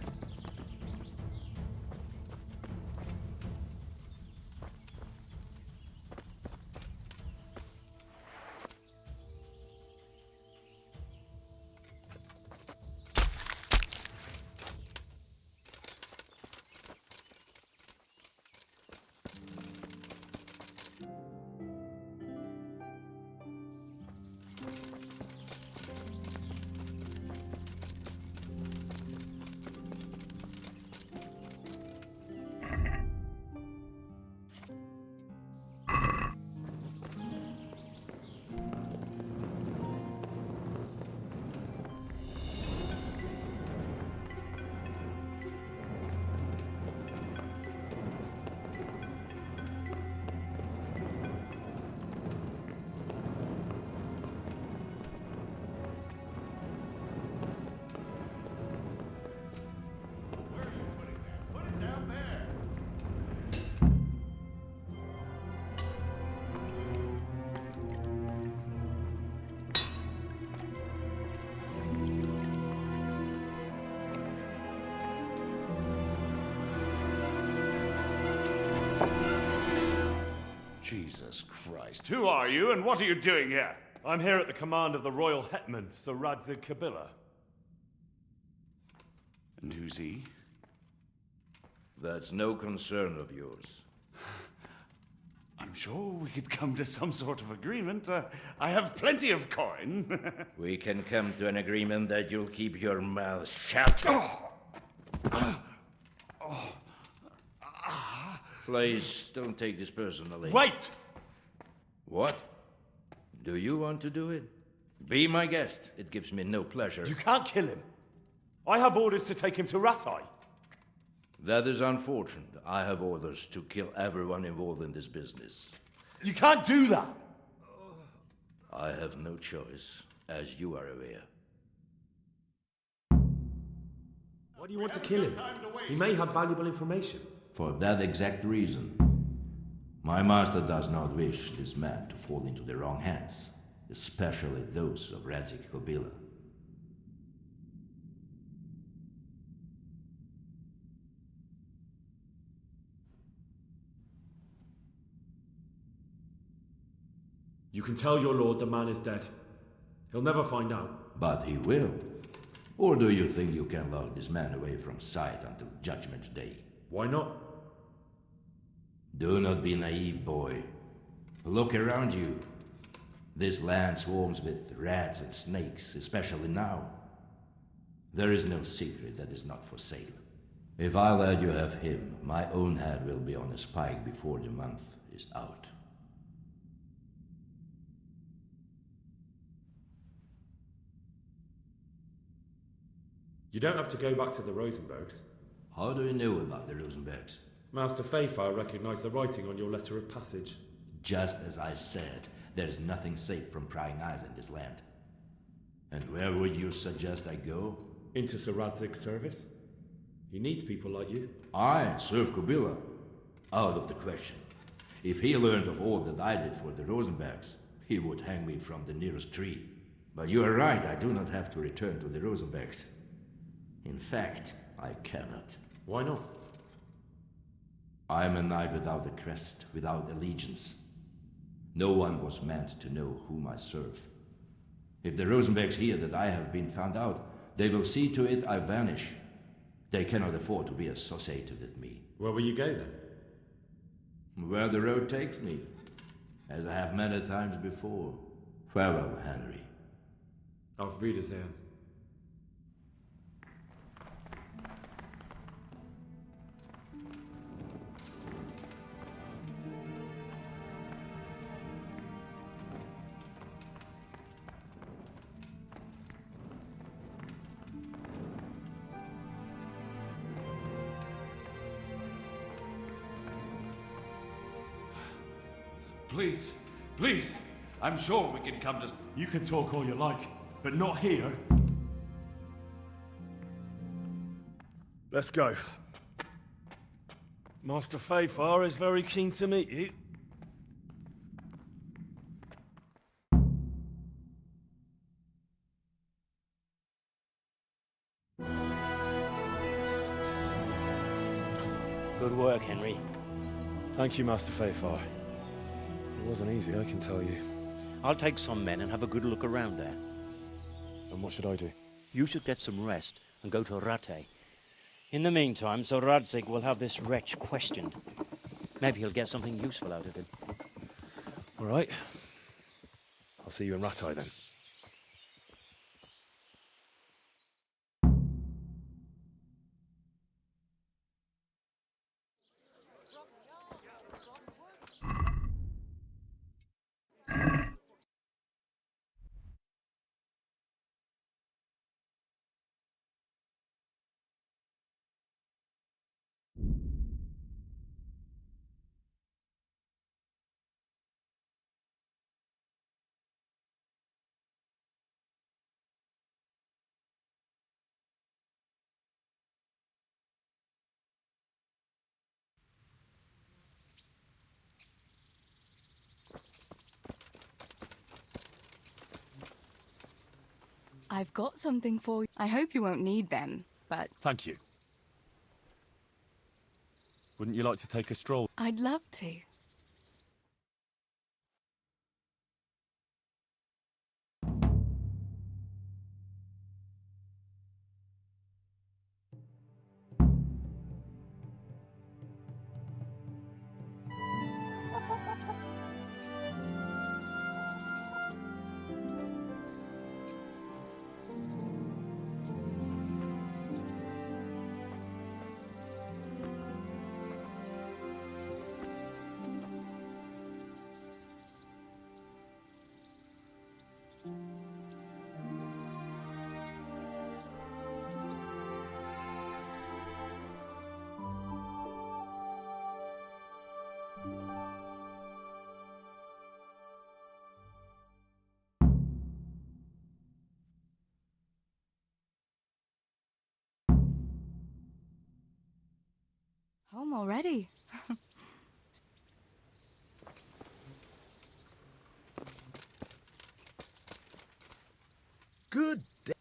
Jesus Christ. Who are you and what are you doing here? I'm here at the command of the Royal Hetman, Sir Radzig Kabila. And who's he? That's no concern of yours. I'm sure we could come to some sort of agreement. I have plenty of coin. We can come to an agreement that you'll keep your mouth shut. Please, don't take this personally. Wait! What? Do you want to do it? Be my guest. It gives me no pleasure. You can't kill him. I have orders to take him to Rattay. That is unfortunate. I have orders to kill everyone involved in this business. You can't do that! I have no choice, as you are aware. Why do you want to kill him? He may have valuable information. For that exact reason. My master does not wish this man to fall into the wrong hands, especially those of Radzig Kabila. You can tell your lord the man is dead. He'll never find out. But he will. Or do you think you can lock this man away from sight until Judgment Day? Why not? Do not be naive, boy. Look around you. This land swarms with rats and snakes, especially now. There is no secret that is not for sale. If I let you have him, my own head will be on a spike before the month is out. You don't have to go back to the Rosenbergs. How do you know about the Rosenbergs? Master Fayfire recognized the writing on your letter of passage. Just as I said, there is nothing safe from prying eyes in this land. And where would you suggest I go? Into Sir Radzig's service. He needs people like you. I serve Kabila. Out of the question. If he learned of all that I did for the Rosenbergs, he would hang me from the nearest tree. But you are right, I do not have to return to the Rosenbergs. In fact, I cannot. Why not? I am a knight without a crest, without allegiance. No one was meant to know whom I serve. If the Rosenbergs hear that I have been found out, they will see to it I vanish. They cannot afford to be associated with me. Where will you go then? Where the road takes me, as I have many times before. Farewell, Henry. Auf Wiedersehen. Please, please, I'm sure we can come to... You can talk all you like, but not here. Let's go. Master Fayfire is very keen to meet you. Good work, Henry. Thank you, Master Fayfire. It wasn't easy, I can tell you. I'll take some men and have a good look around there. And what should I do? You should get some rest and go to Rattay. In the meantime, Sir Radzig will have this wretch questioned. Maybe he'll get something useful out of him. All right. I'll see you in Rattay then. I've got something for you. I hope you won't need them, but... Thank you. Wouldn't you like to take a stroll? I'd love to. Home already. Good day.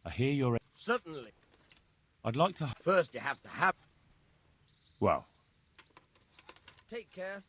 I hear you're... Certainly. I'd like to... First, you have to have... Well, Take care.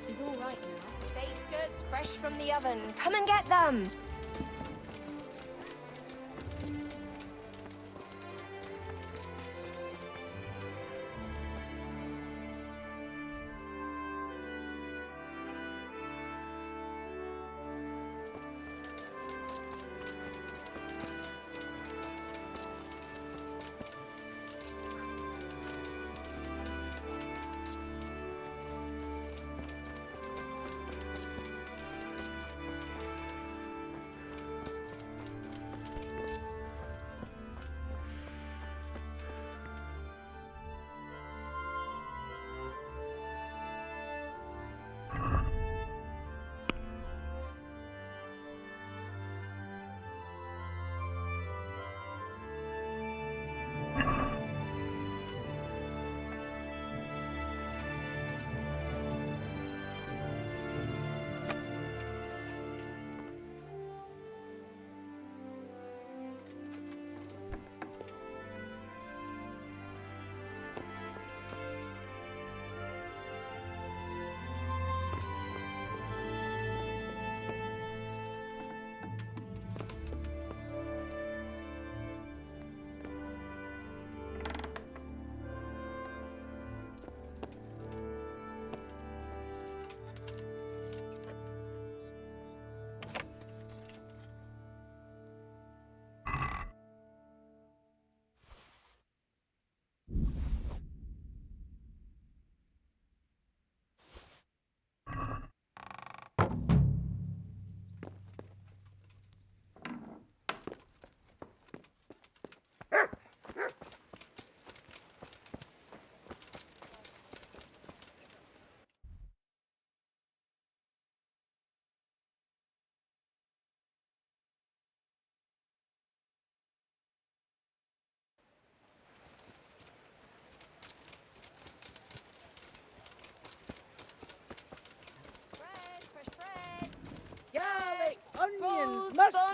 He's all right now. Baked goods fresh from the oven. Come and get them!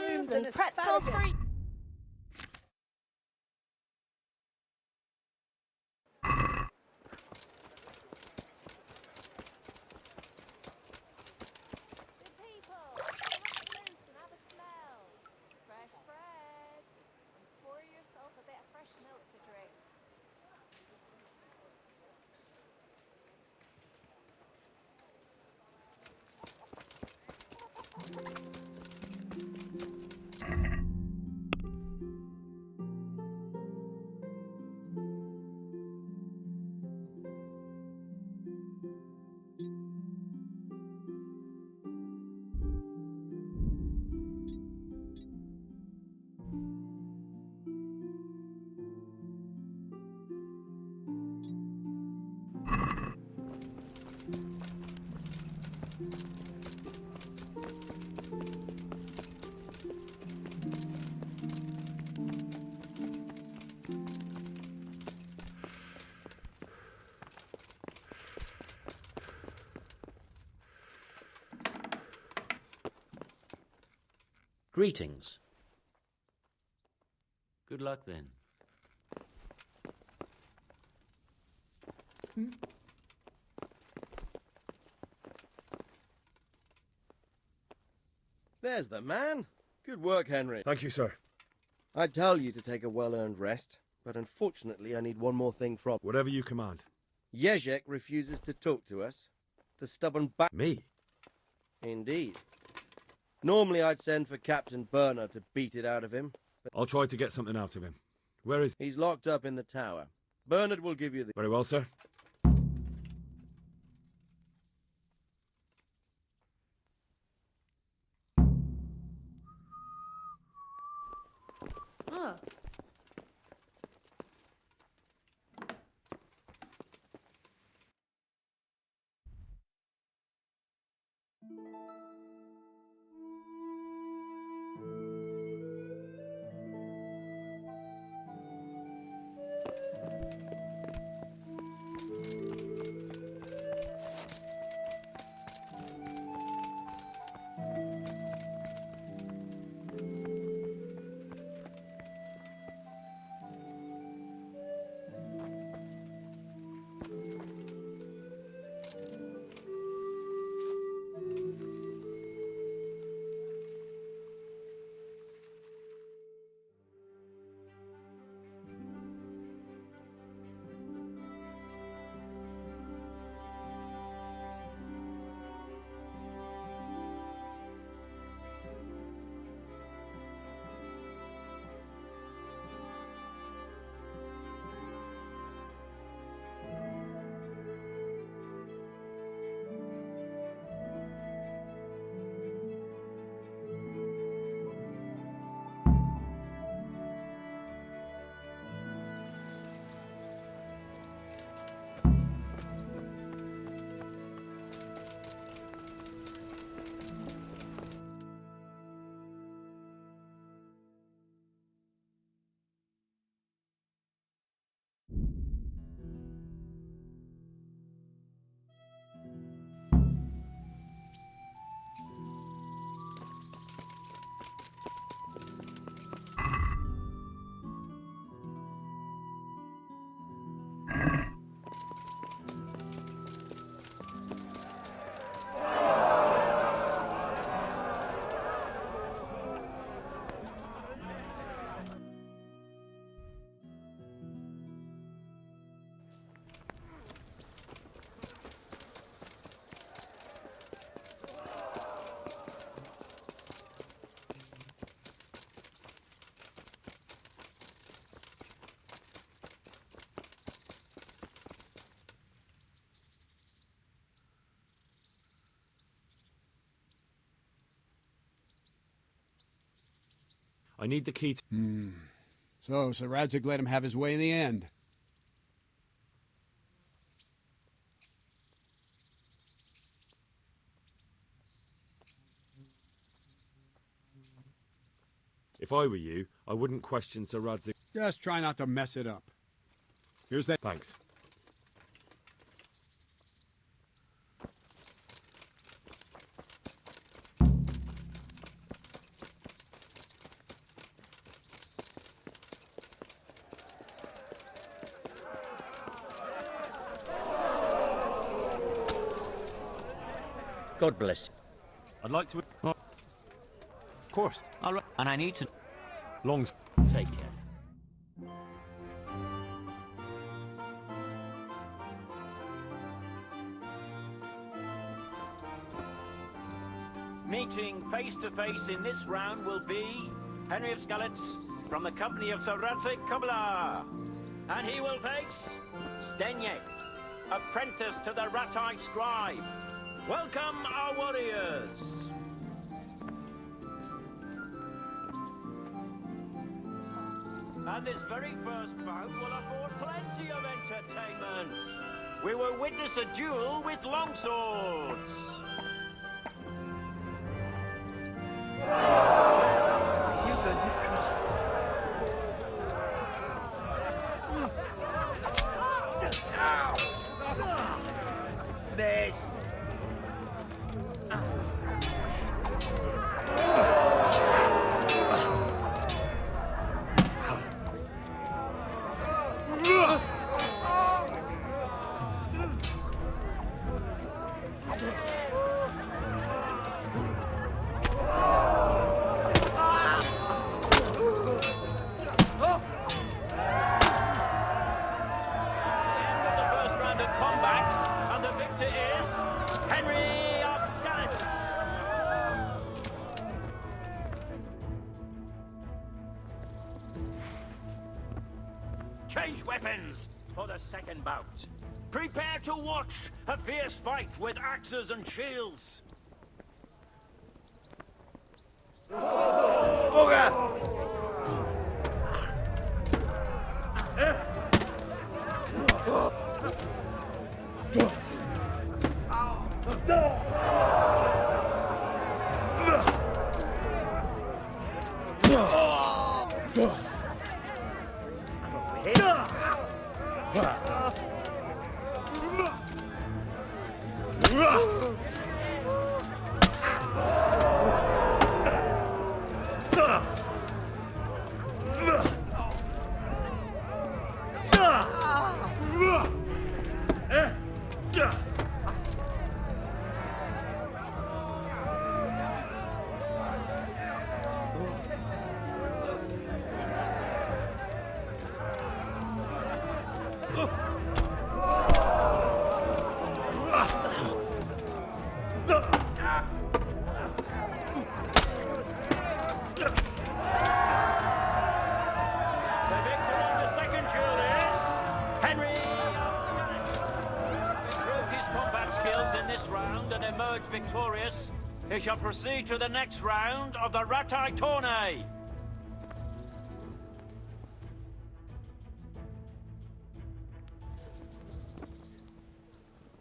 muffins and pretzels for you. Fresh bread. And pour yourself a bit of fresh milk to drink. Greetings. Good luck then. There's the man. Good work, Henry. Thank you, sir. I'd tell you to take a well-earned rest, but unfortunately I need one more thing from... Whatever you command. Jezek refuses to talk to us. The stubborn Me? Indeed. Normally I'd send for Captain Burner to beat it out of him. But I'll try to get something out of him. Where is he? He's locked up in the tower. Bernard will give you the... Very well, sir. Oh. I need the key to... So Sir Radzig let him have his way in the end. If I were you, I wouldn't question Sir Radzig. Just try not to mess it up. Here's that... Thanks. God bless you. I'd like to... Of course. And I need to... Long... Take care. Meeting face to face in this round will be Henry of Skalitz from the company of Sir Radzig Kobyla. And he will face Stenyek, apprentice to the Ratai scribe. Welcome, our warriors. And this very first bout will afford plenty of entertainment. We will witness a duel with longswords. You're going to cry. This. Change weapons for the second bout. Prepare to watch a fierce fight with axes and shields. Victorious, he shall proceed to the next round of the Ratai tourney.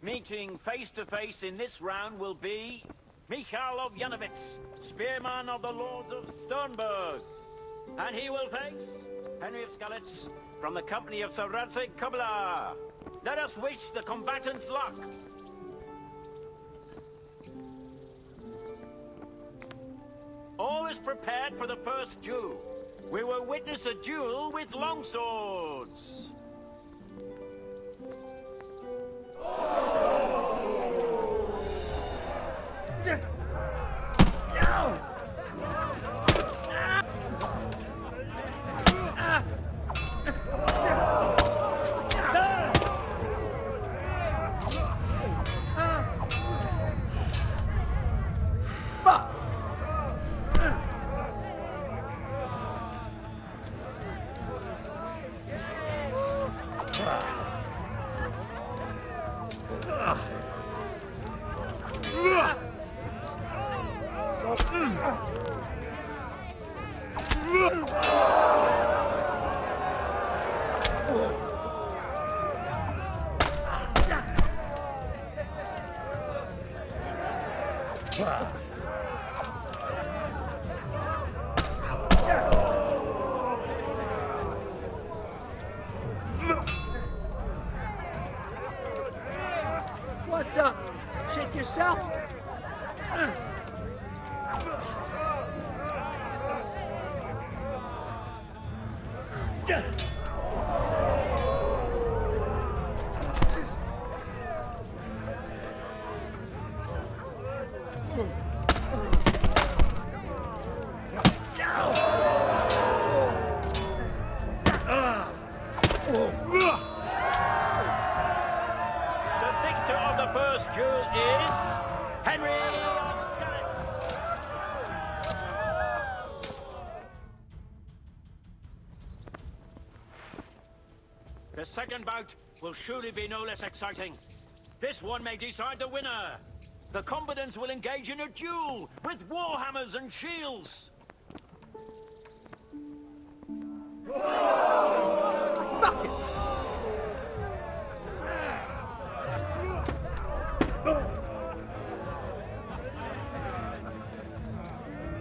Meeting face to face in this round will be Michal of Janovitz, spearman of the Lords of Sternberg. And he will face Henry of Skalitz from the company of Sir Radzig Kobyla. Let us wish the combatants luck. All is prepared for the first duel. We will witness a duel with longswords. What's up? Shake yourself? The second bout will surely be no less exciting. This one may decide the winner. The combatants will engage in a duel with warhammers and shields.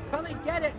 Come and get it!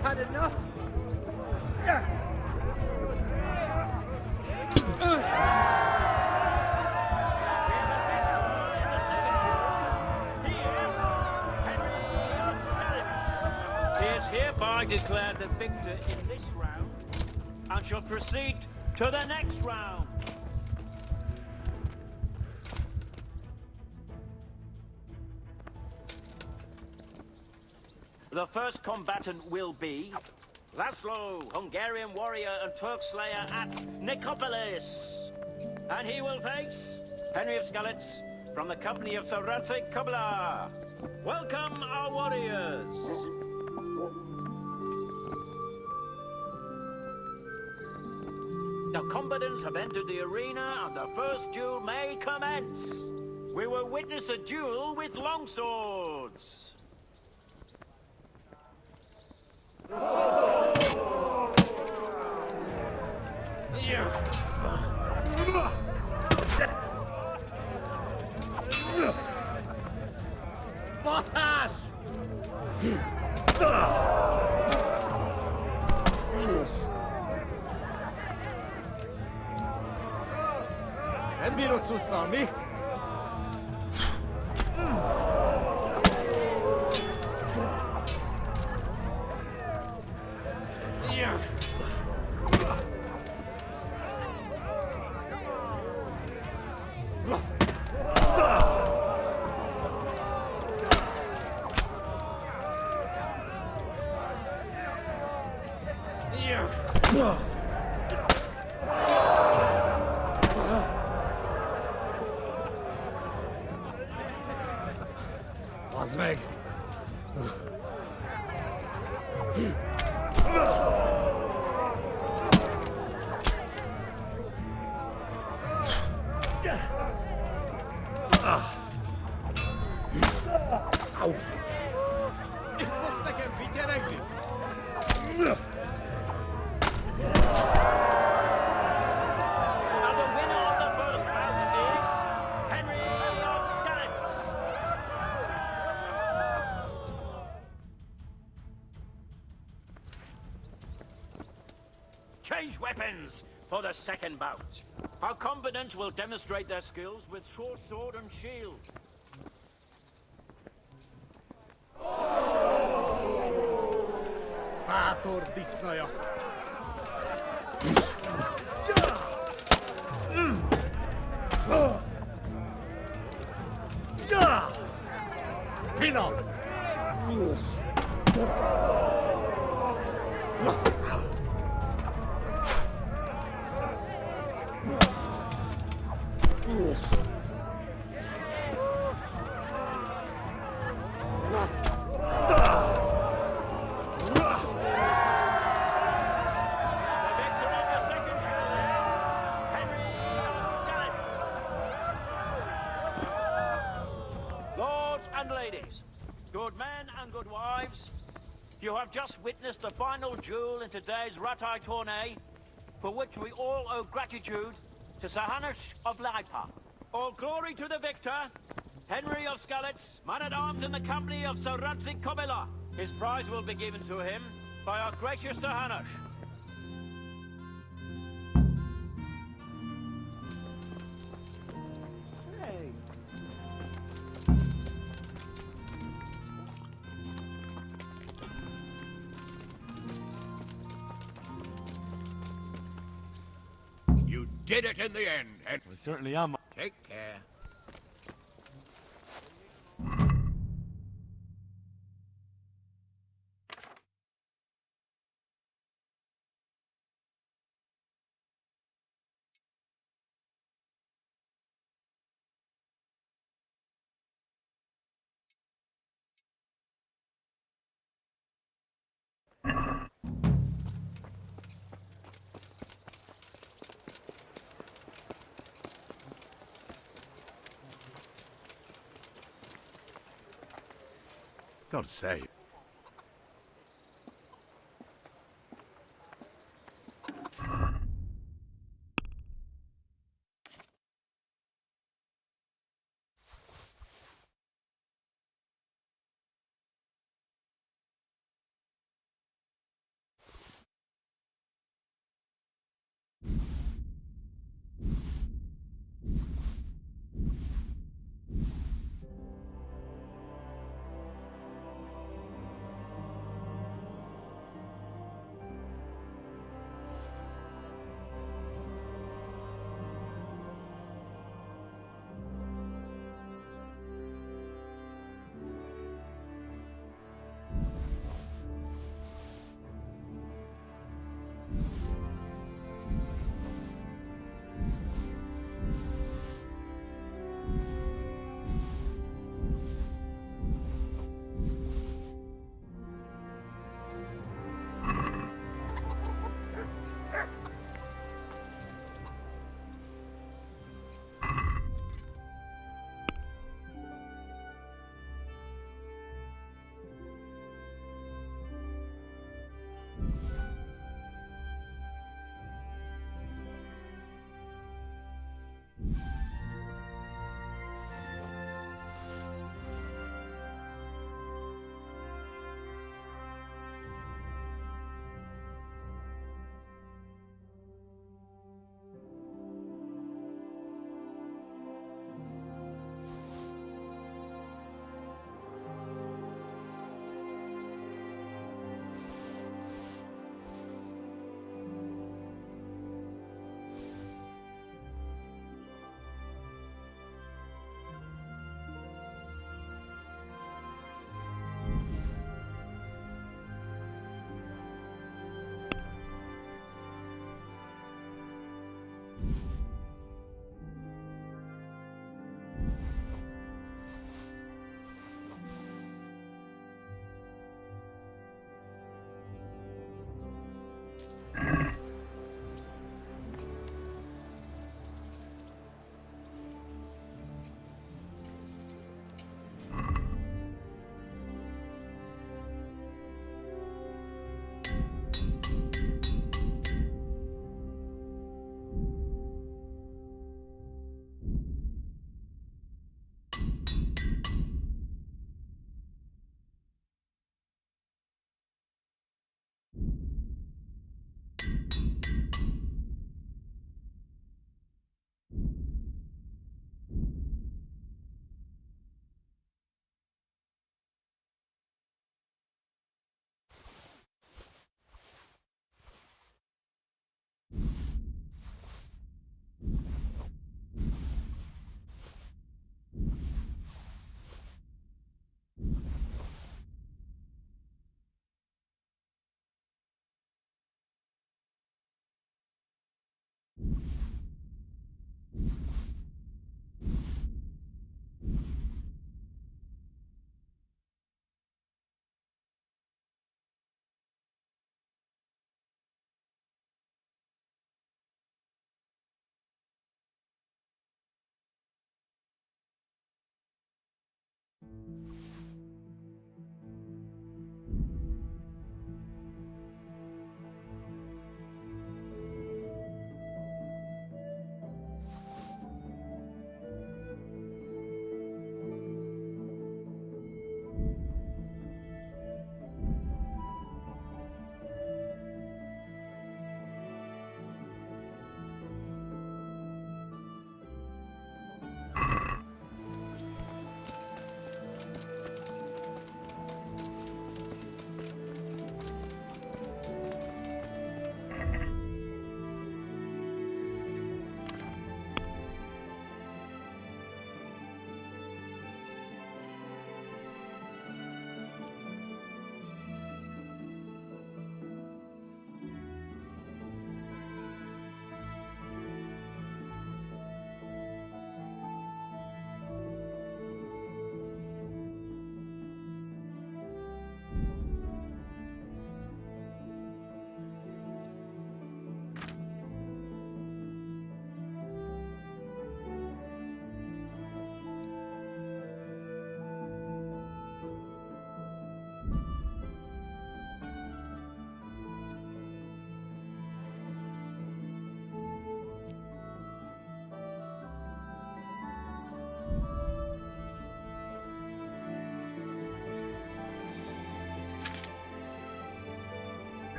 Had enough? He is hereby declared the victor in this round and shall proceed to the next round. The first combatant will be Laszlo, Hungarian warrior and Turk slayer at Nicopolis. And he will face Henry of Skalitz from the company of Sir Radzig Kobyla. Welcome, our warriors. The combatants have entered the arena and the first duel may commence. We will witness a duel with longswords. Botas! Nem bírod szusszal, mi? Az meg! Itt fogsz nekem vigyeregni? Change weapons for the second bout. Our combatants will demonstrate their skills with short sword and shield. Bátor disznaja! Finom! ladies, good men and good wives, you have just witnessed the final duel in today's Ratai tourney, for which we all owe gratitude to Sahanash of Laipa. All glory to the victor, Henry of Skalitz, man-at-arms in the company of Sir Radzik Kobila. His prize will be given to him by our gracious Sahanash. Hey. You did it in the end, Ed. We certainly am. Take care. God's sake.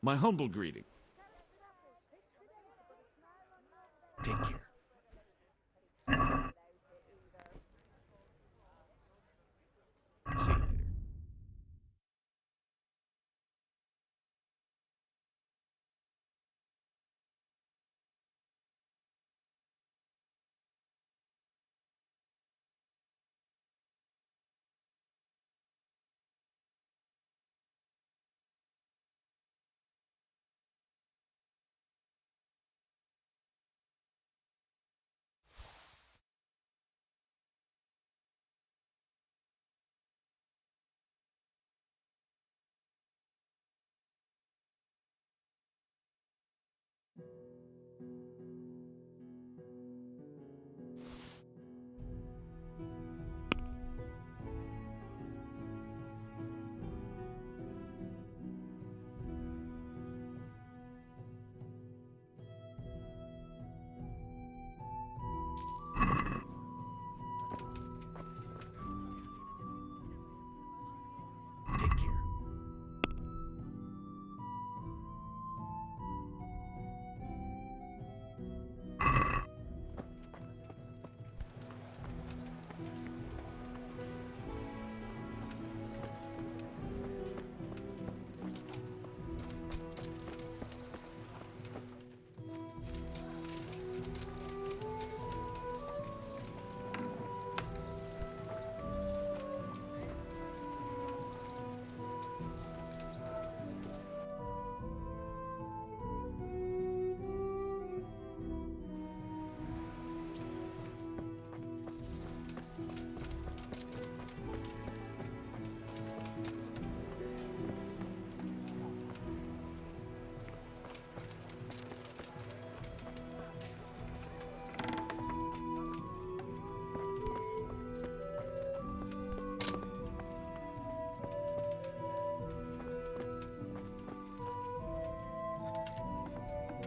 My humble greeting. Take care. See you later.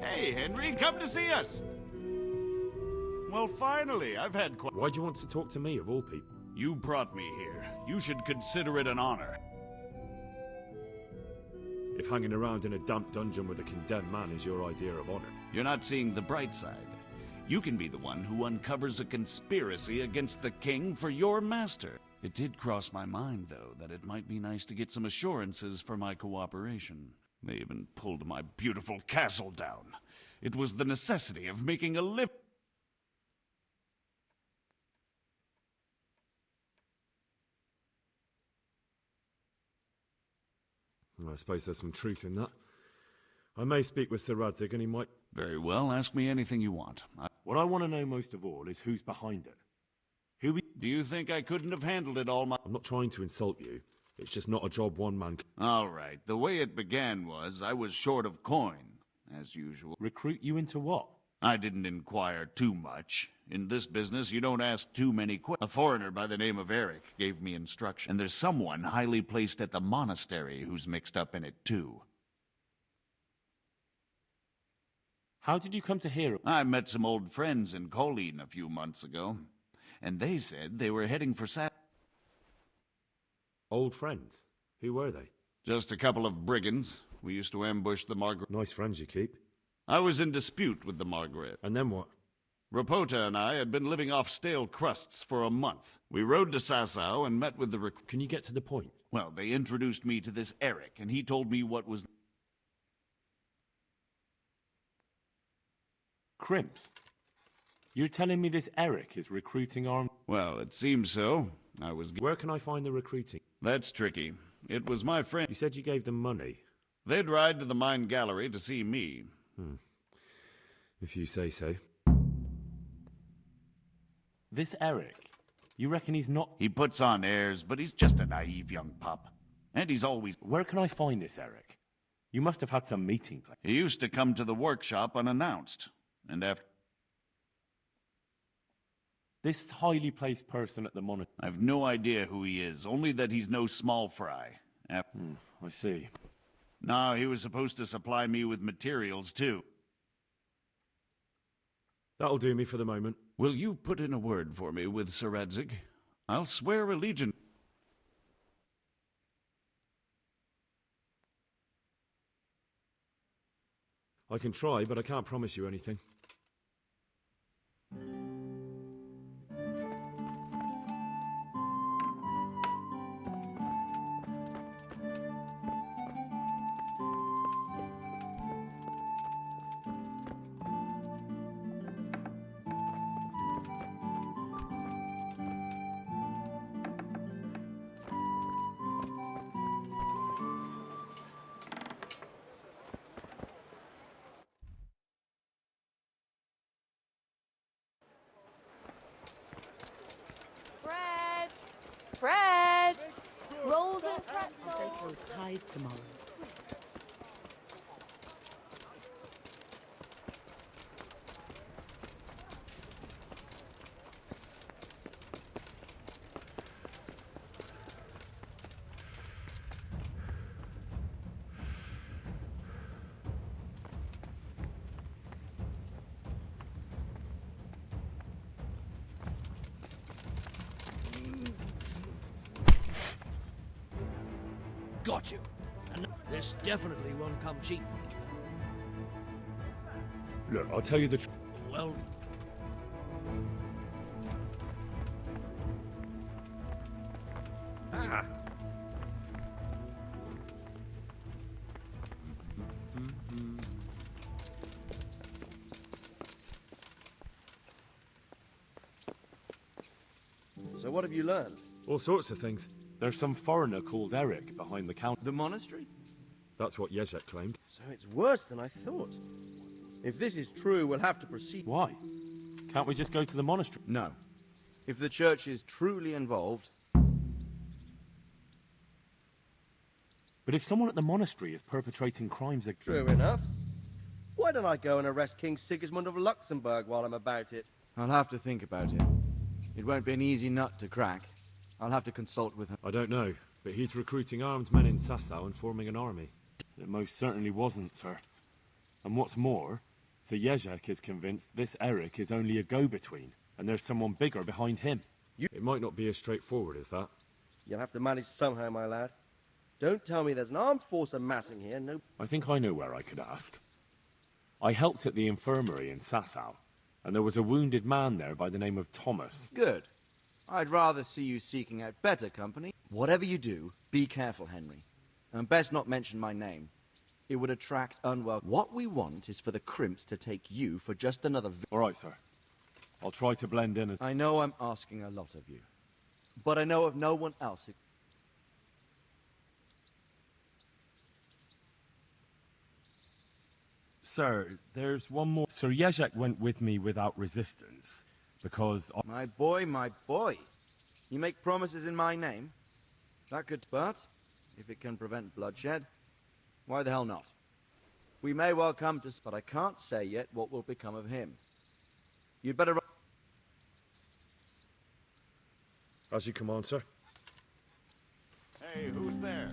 Hey, Henry, come to see us! Well, finally, I've had quite... Why do you want to talk to me, of all people? You brought me here. You should consider it an honor. If hanging around in a damp dungeon with a condemned man is your idea of honor. You're not seeing the bright side. You can be the one who uncovers a conspiracy against the king for your master. It did cross my mind, though, that it might be nice to get some assurances for my cooperation. They even pulled my beautiful castle down. It was the necessity of making a living. I suppose there's some truth in that. I may speak with Sir Radzig and he might... Very well, ask me anything you want. What I want to know most of all is who's behind it. Do you think I couldn't have handled it all I'm not trying to insult you. It's just not a job one man... All right, the way it began was I was short of coin, as usual. Recruit you into what? I didn't inquire too much. In this business, you don't ask too many questions. A foreigner by the name of Eric gave me instruction, and there's someone highly placed at the monastery who's mixed up in it too. How did you come to hear it? I met some old friends in Colleen a few months ago, and they said they were heading for Old friends? Who were they? Just a couple of brigands. We used to ambush the Margaret. Nice friends you keep. I was in dispute with the Margaret. And then what? Rapota and I had been living off stale crusts for a month. We rode to Sasau and met with the Can you get to the point? Well, they introduced me to this Eric, and he told me what was... Crimps? You're telling me this Eric is recruiting armed... Well, it seems so. Where can I find the recruiting? That's tricky. It was my friend... You said you gave them money. They'd ride to the mine gallery to see me. If you say so. This Eric, you reckon he's not... He puts on airs, but he's just a naive young pup. And he's always... Where can I find this Eric? You must have had some meeting place. He used to come to the workshop unannounced. And after... This highly placed person at the monastery... I've no idea who he is, only that he's no small fry. I see. No, he was supposed to supply me with materials, too. That'll do me for the moment. Will you put in a word for me with Sir Radzig? I'll swear allegiance. I can try, but I can't promise you anything. Bread! Bread! Rolls and pretzels! I'll bake those pies tomorrow. Got you. And this definitely won't come cheap. Look, I'll tell you the truth. Well, So what have you learned? All sorts of things. There's some foreigner called Eric behind the counter. The monastery? That's what Jezek claimed. So it's worse than I thought. If this is true, we'll have to proceed. Why? Can't we just go to the monastery? No. If the church is truly involved... But if someone at the monastery is perpetrating crimes against... True enough. Why don't I go and arrest King Sigismund of Luxembourg while I'm about it? I'll have to think about it. It won't be an easy nut to crack. I'll have to consult with him. I don't know, but he's recruiting armed men in Sasau and forming an army. It most certainly wasn't, sir. And what's more, Sir Jezek is convinced this Eric is only a go-between, and there's someone bigger behind him. It might not be as straightforward as that. You'll have to manage somehow, my lad. Don't tell me there's an armed force amassing here, no... I think I know where I could ask. I helped at the infirmary in Sasau, and there was a wounded man there by the name of Thomas. Good. I'd rather see you seeking out better company. Whatever you do, be careful, Henry. And best not mention my name. It would attract unwelcome... What we want is for the crimps to take you for just another... All right, sir. I'll try to blend in as... I know I'm asking a lot of you. But I know of no one else who... Sir, there's one more... Sir Jezek went with me without resistance, because... My boy, my boy. You make promises in my name? That could... But, if it can prevent bloodshed, why the hell not? We may well come to... But I can't say yet what will become of him. You'd better... As you command, sir. Hey, who's there?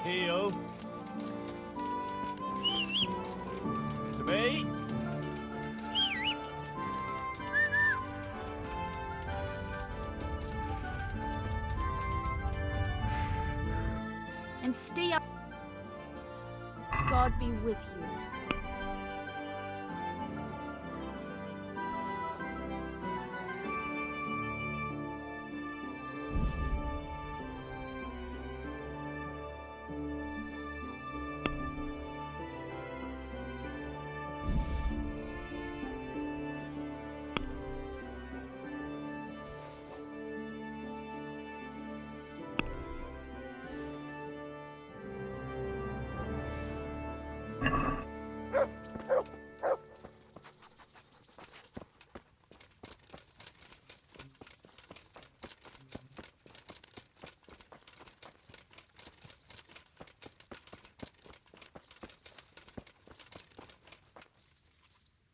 Heel. To me. And stay up. God be with you.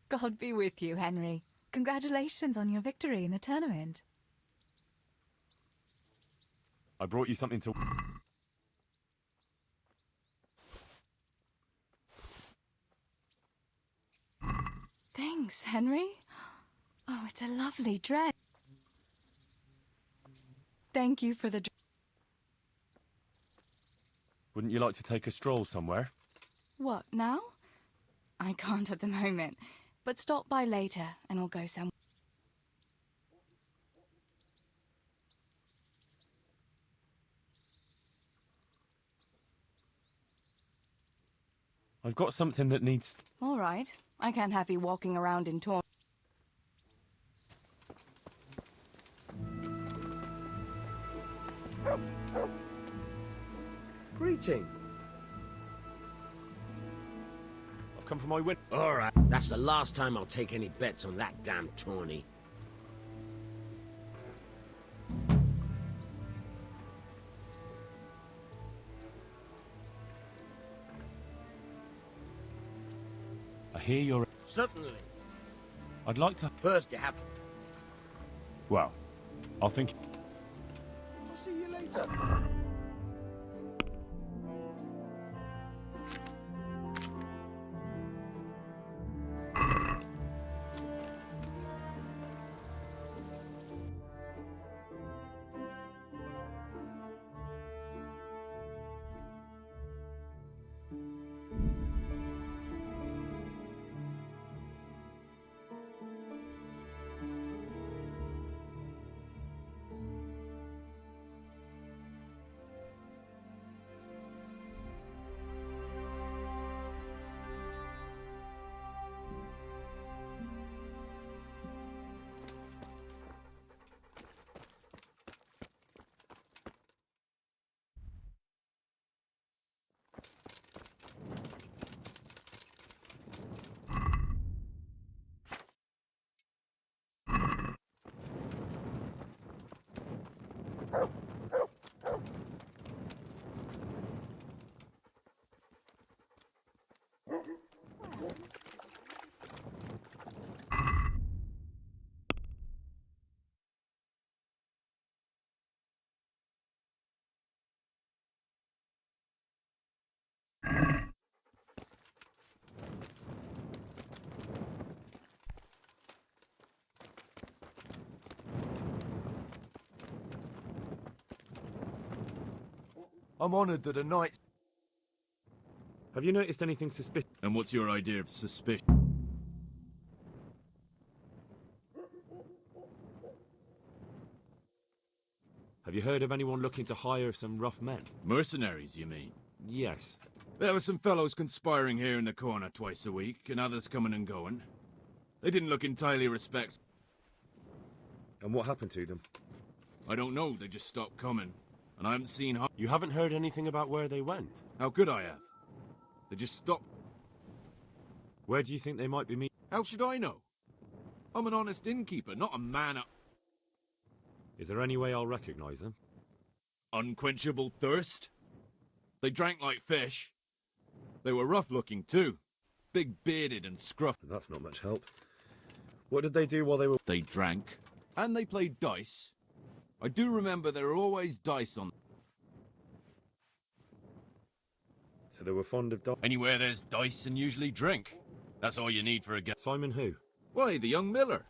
God be with you, Henry. Congratulations on your victory in the tournament. I brought you something to... Thanks, Henry. Oh, it's a lovely dress. Thank you for the... Wouldn't you like to take a stroll somewhere? What, now? I can't at the moment, but stop by later and we'll go somewhere. I've got something that needs... All right. I can't have you walking around in torn... Greeting. I've come from my win... All right. That's the last time I'll take any bets on that damn tourney. I hear you're... Certainly. I'd like to... First, you have... Well, I'll think... I'll see you later. I'm honoured that a knight... Have you noticed anything suspicious? And what's your idea of suspicion? Have you heard of anyone looking to hire some rough men? Mercenaries, you mean? Yes. There were some fellows conspiring here in the corner twice a week, and others coming and going. They didn't look entirely respectful. And what happened to them? I don't know, they just stopped coming. And I haven't seen... You haven't heard anything about where they went? How could I have? They just stopped... Where do you think they might be meeting? How should I know? I'm an honest innkeeper, not a man up... Is there any way I'll recognize them? Unquenchable thirst? They drank like fish. They were rough-looking, too. Big-bearded and scruffy. That's not much help. What did they do while they were... They drank. And they played dice. I do remember there were always dice on... So they were fond of Anywhere there's dice and usually drink. That's all you need for a game. Simon who? Why, the young miller.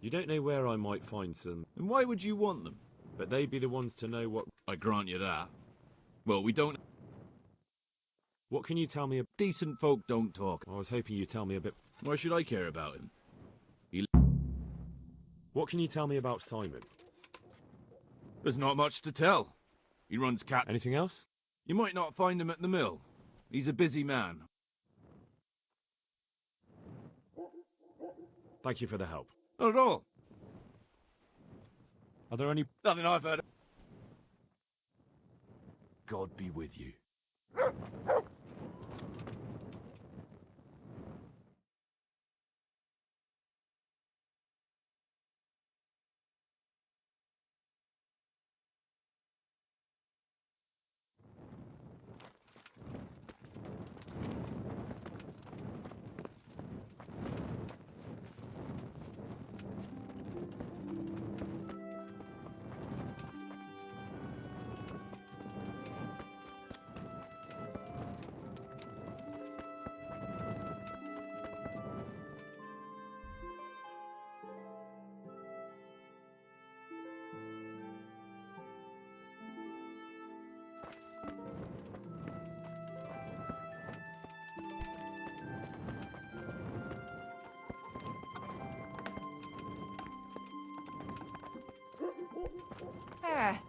You don't know where I might find some. And why would you want them? But they'd be the ones to know what... I grant you that. Well, we don't... What can you tell me? Decent folk don't talk. I was hoping you'd tell me a bit... Why should I care about him? What can you tell me about Simon? There's not much to tell. He runs cat... Anything else? You might not find him at the mill. He's a busy man. Thank you for the help. Not at all. Are there any... Nothing I've heard. God be with you. Ah.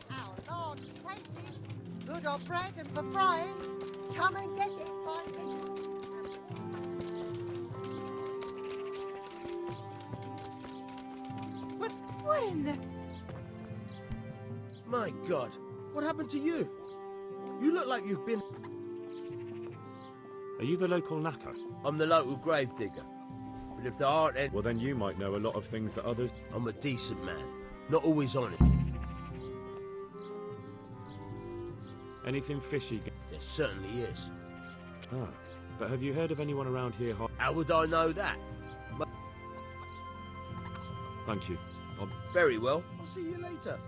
Our Lord's tasty. Good on bread and for frying. Come and get it, fine people. But what in the... My God, what happened to you? You look like you've been... Are you the local knacker? I'm the local gravedigger. But if there aren't any... Well, then you might know a lot of things that others... I'm a decent man. Not always on it. Anything fishy? There certainly is. Ah, but have you heard of anyone around here? How would I know that? Thank you. Very well. I'll see you later.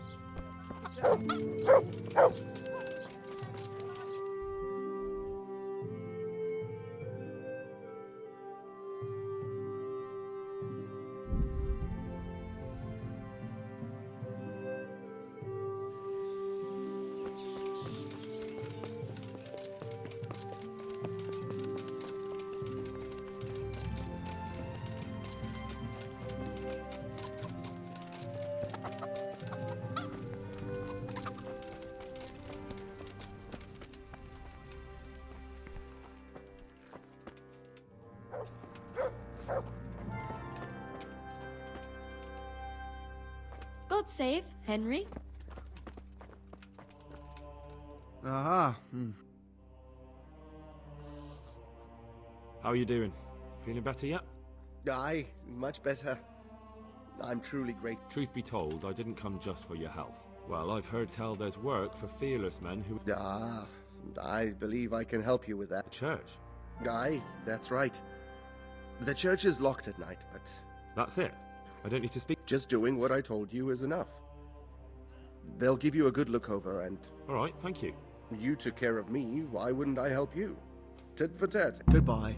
God save, Henry. Aha. How are you doing? Feeling better yet? Aye, much better. I'm truly great. Truth be told, I didn't come just for your health. Well, I've heard tell there's work for fearless men who... Ah, I believe I can help you with that. Church? Aye, that's right. The church is locked at night, but... That's it? I don't need to speak... Just doing what I told you is enough. They'll give you a good look over and... All right, thank you. You took care of me, why wouldn't I help you? Tit for tat. Goodbye.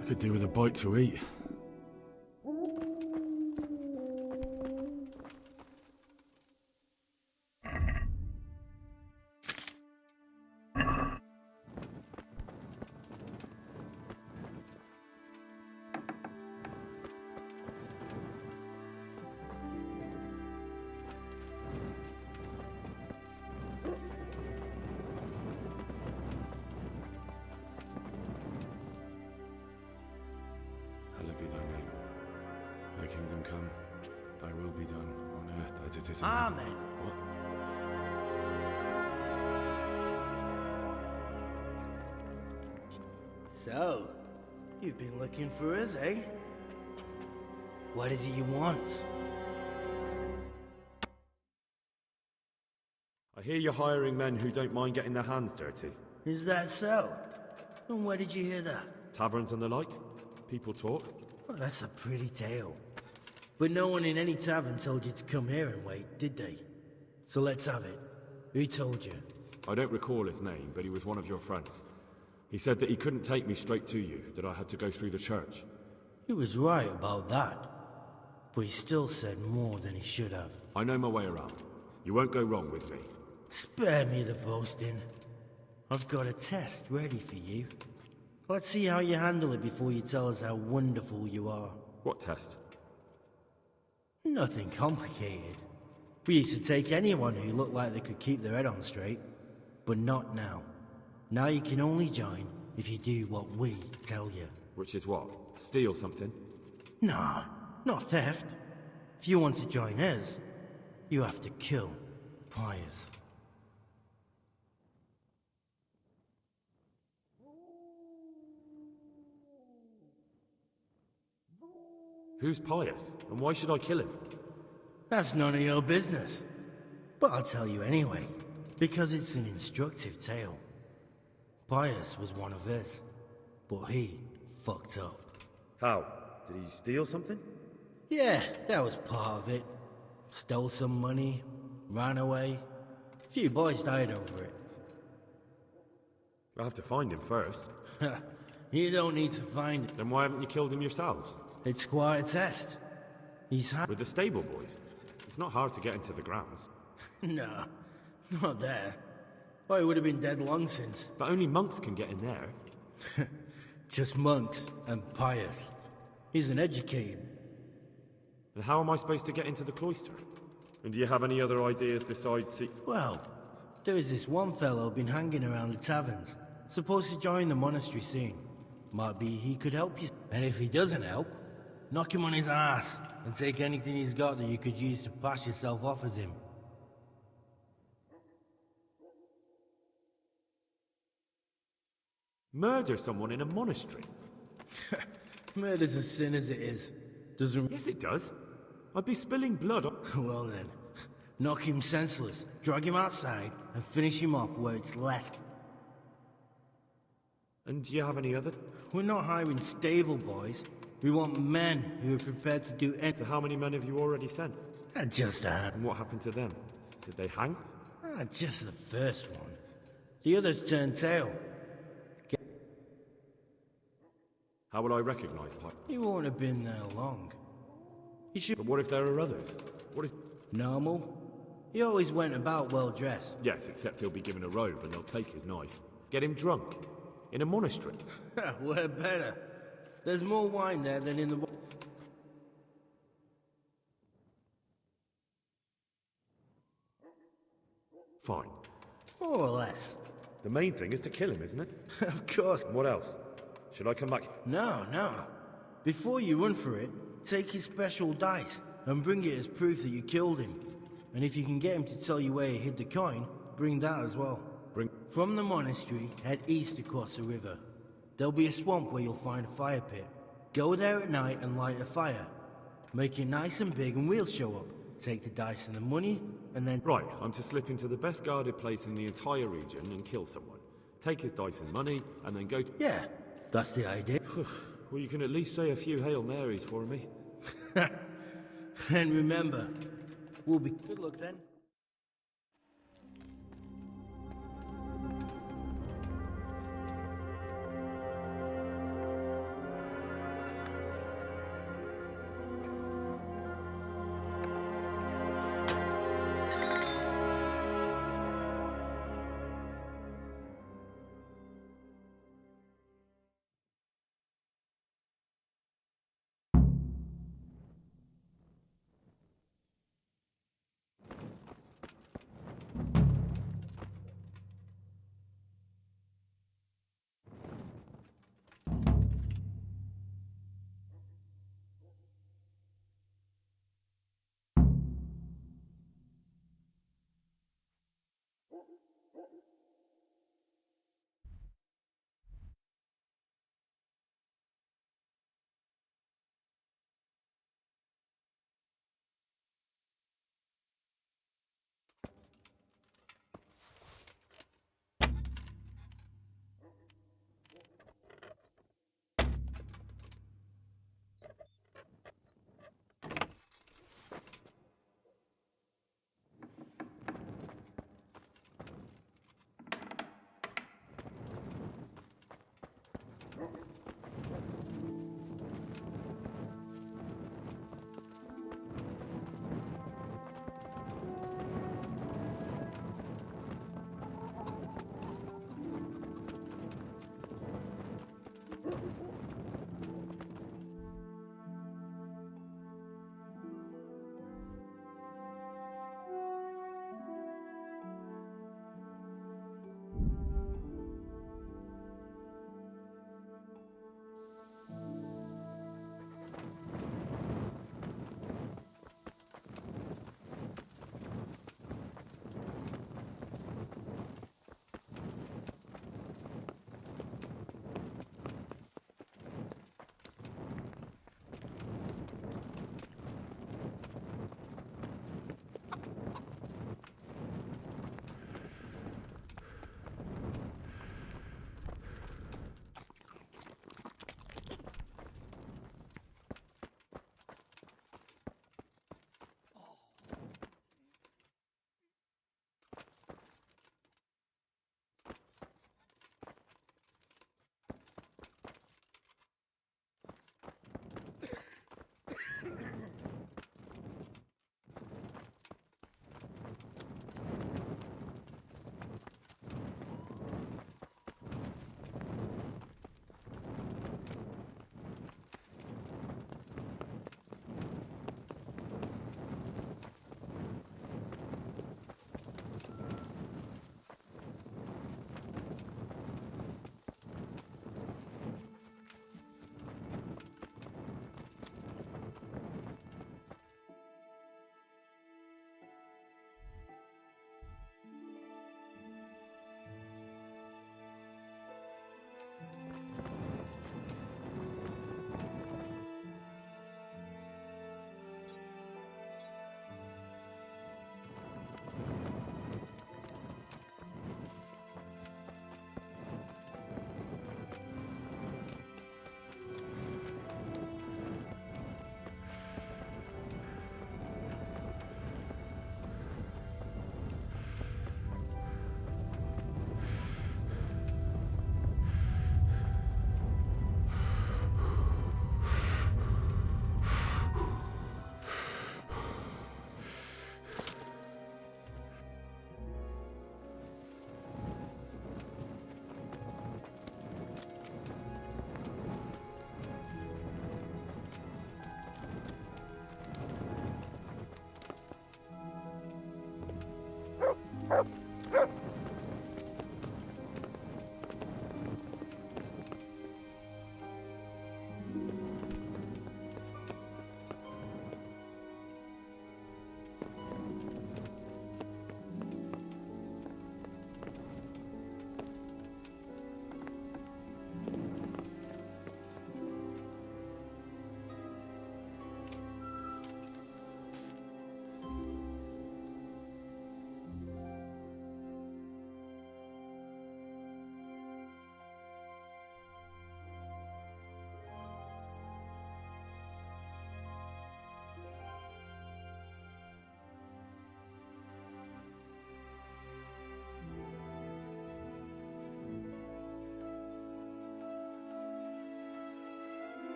I could do with a bite to eat. Hallowed be thy name. Thy kingdom come, thy will be done, on earth as it is in heaven. Amen. What? So, you've been looking for us, eh? What is it you want? I hear you're hiring men who don't mind getting their hands dirty. Is that so? And where did you hear that? Taverns and the like? People talk. Well, that's a pretty tale. But no one in any tavern told you to come here and wait, did they? So let's have it. Who told you? I don't recall his name, but he was one of your friends. He said that he couldn't take me straight to you, that I had to go through the church. He was right about that. But he still said more than he should have. I know my way around. You won't go wrong with me. Spare me the boasting. I've got a test ready for you. Let's see how you handle it before you tell us how wonderful you are. What test? Nothing complicated. We used to take anyone who looked like they could keep their head on straight. But not now. Now you can only join if you do what we tell you. Which is what? Steal something? Nah, not theft. If you want to join us, you have to kill Pius. Who's Pius, and why should I kill him? That's none of your business. But I'll tell you anyway, because it's an instructive tale. Pius was one of us, but he fucked up. How? Did he steal something? Yeah, that was part of it. Stole some money, ran away. A few boys died over it. I'll have to find him first. You don't need to find it. Then why haven't you killed him yourselves? It's quite a test. He's with the stable boys? It's not hard to get into the grounds. No, not there. Well, he would have been dead long since. But only monks can get in there. Just monks and Pius. He's an educated. And how am I supposed to get into the cloister? And do you have any other ideas besides Well, there is this one fellow been hanging around the taverns. Supposed to join the monastery soon. Might be he could help you. And if he doesn't help, knock him on his ass and take anything he's got that you could use to pass yourself off as him. Murder someone in a monastery? Murder's a sin as it is. Doesn't... Yes, it does. I'd be spilling blood on... Well then, knock him senseless, drag him outside, and finish him off where it's less. And do you have any other? We're not hiring stable boys. We want men who are prepared to do anything. So how many men have you already sent? Just a hand. And what happened to them? Did they hang? Just the first one. The others turned tail. How will I recognize Pius? He won't have been there long. He should... But what if there are others? What is... Normal. He always went about well dressed. Yes, except he'll be given a robe and they'll take his knife. Get him drunk. In a monastery. We're better. There's more wine there than in the... Fine. More or less. The main thing is to kill him, isn't it? Of course. What else? Should I come back? No. Before you run for it, take his special dice and bring it as proof that you killed him. And if you can get him to tell you where he hid the coin, bring that as well. From the monastery, head east across the river. There'll be a swamp where you'll find a fire pit. Go there at night and light a fire. Make it nice and big and we'll show up. Take the dice and the money, and then... Right, I'm to slip into the best guarded place in the entire region and kill someone. Take his dice and money, and then go to... Yeah, that's the idea. Well, you can at least say a few Hail Marys for me. And remember, we'll be... Good luck then.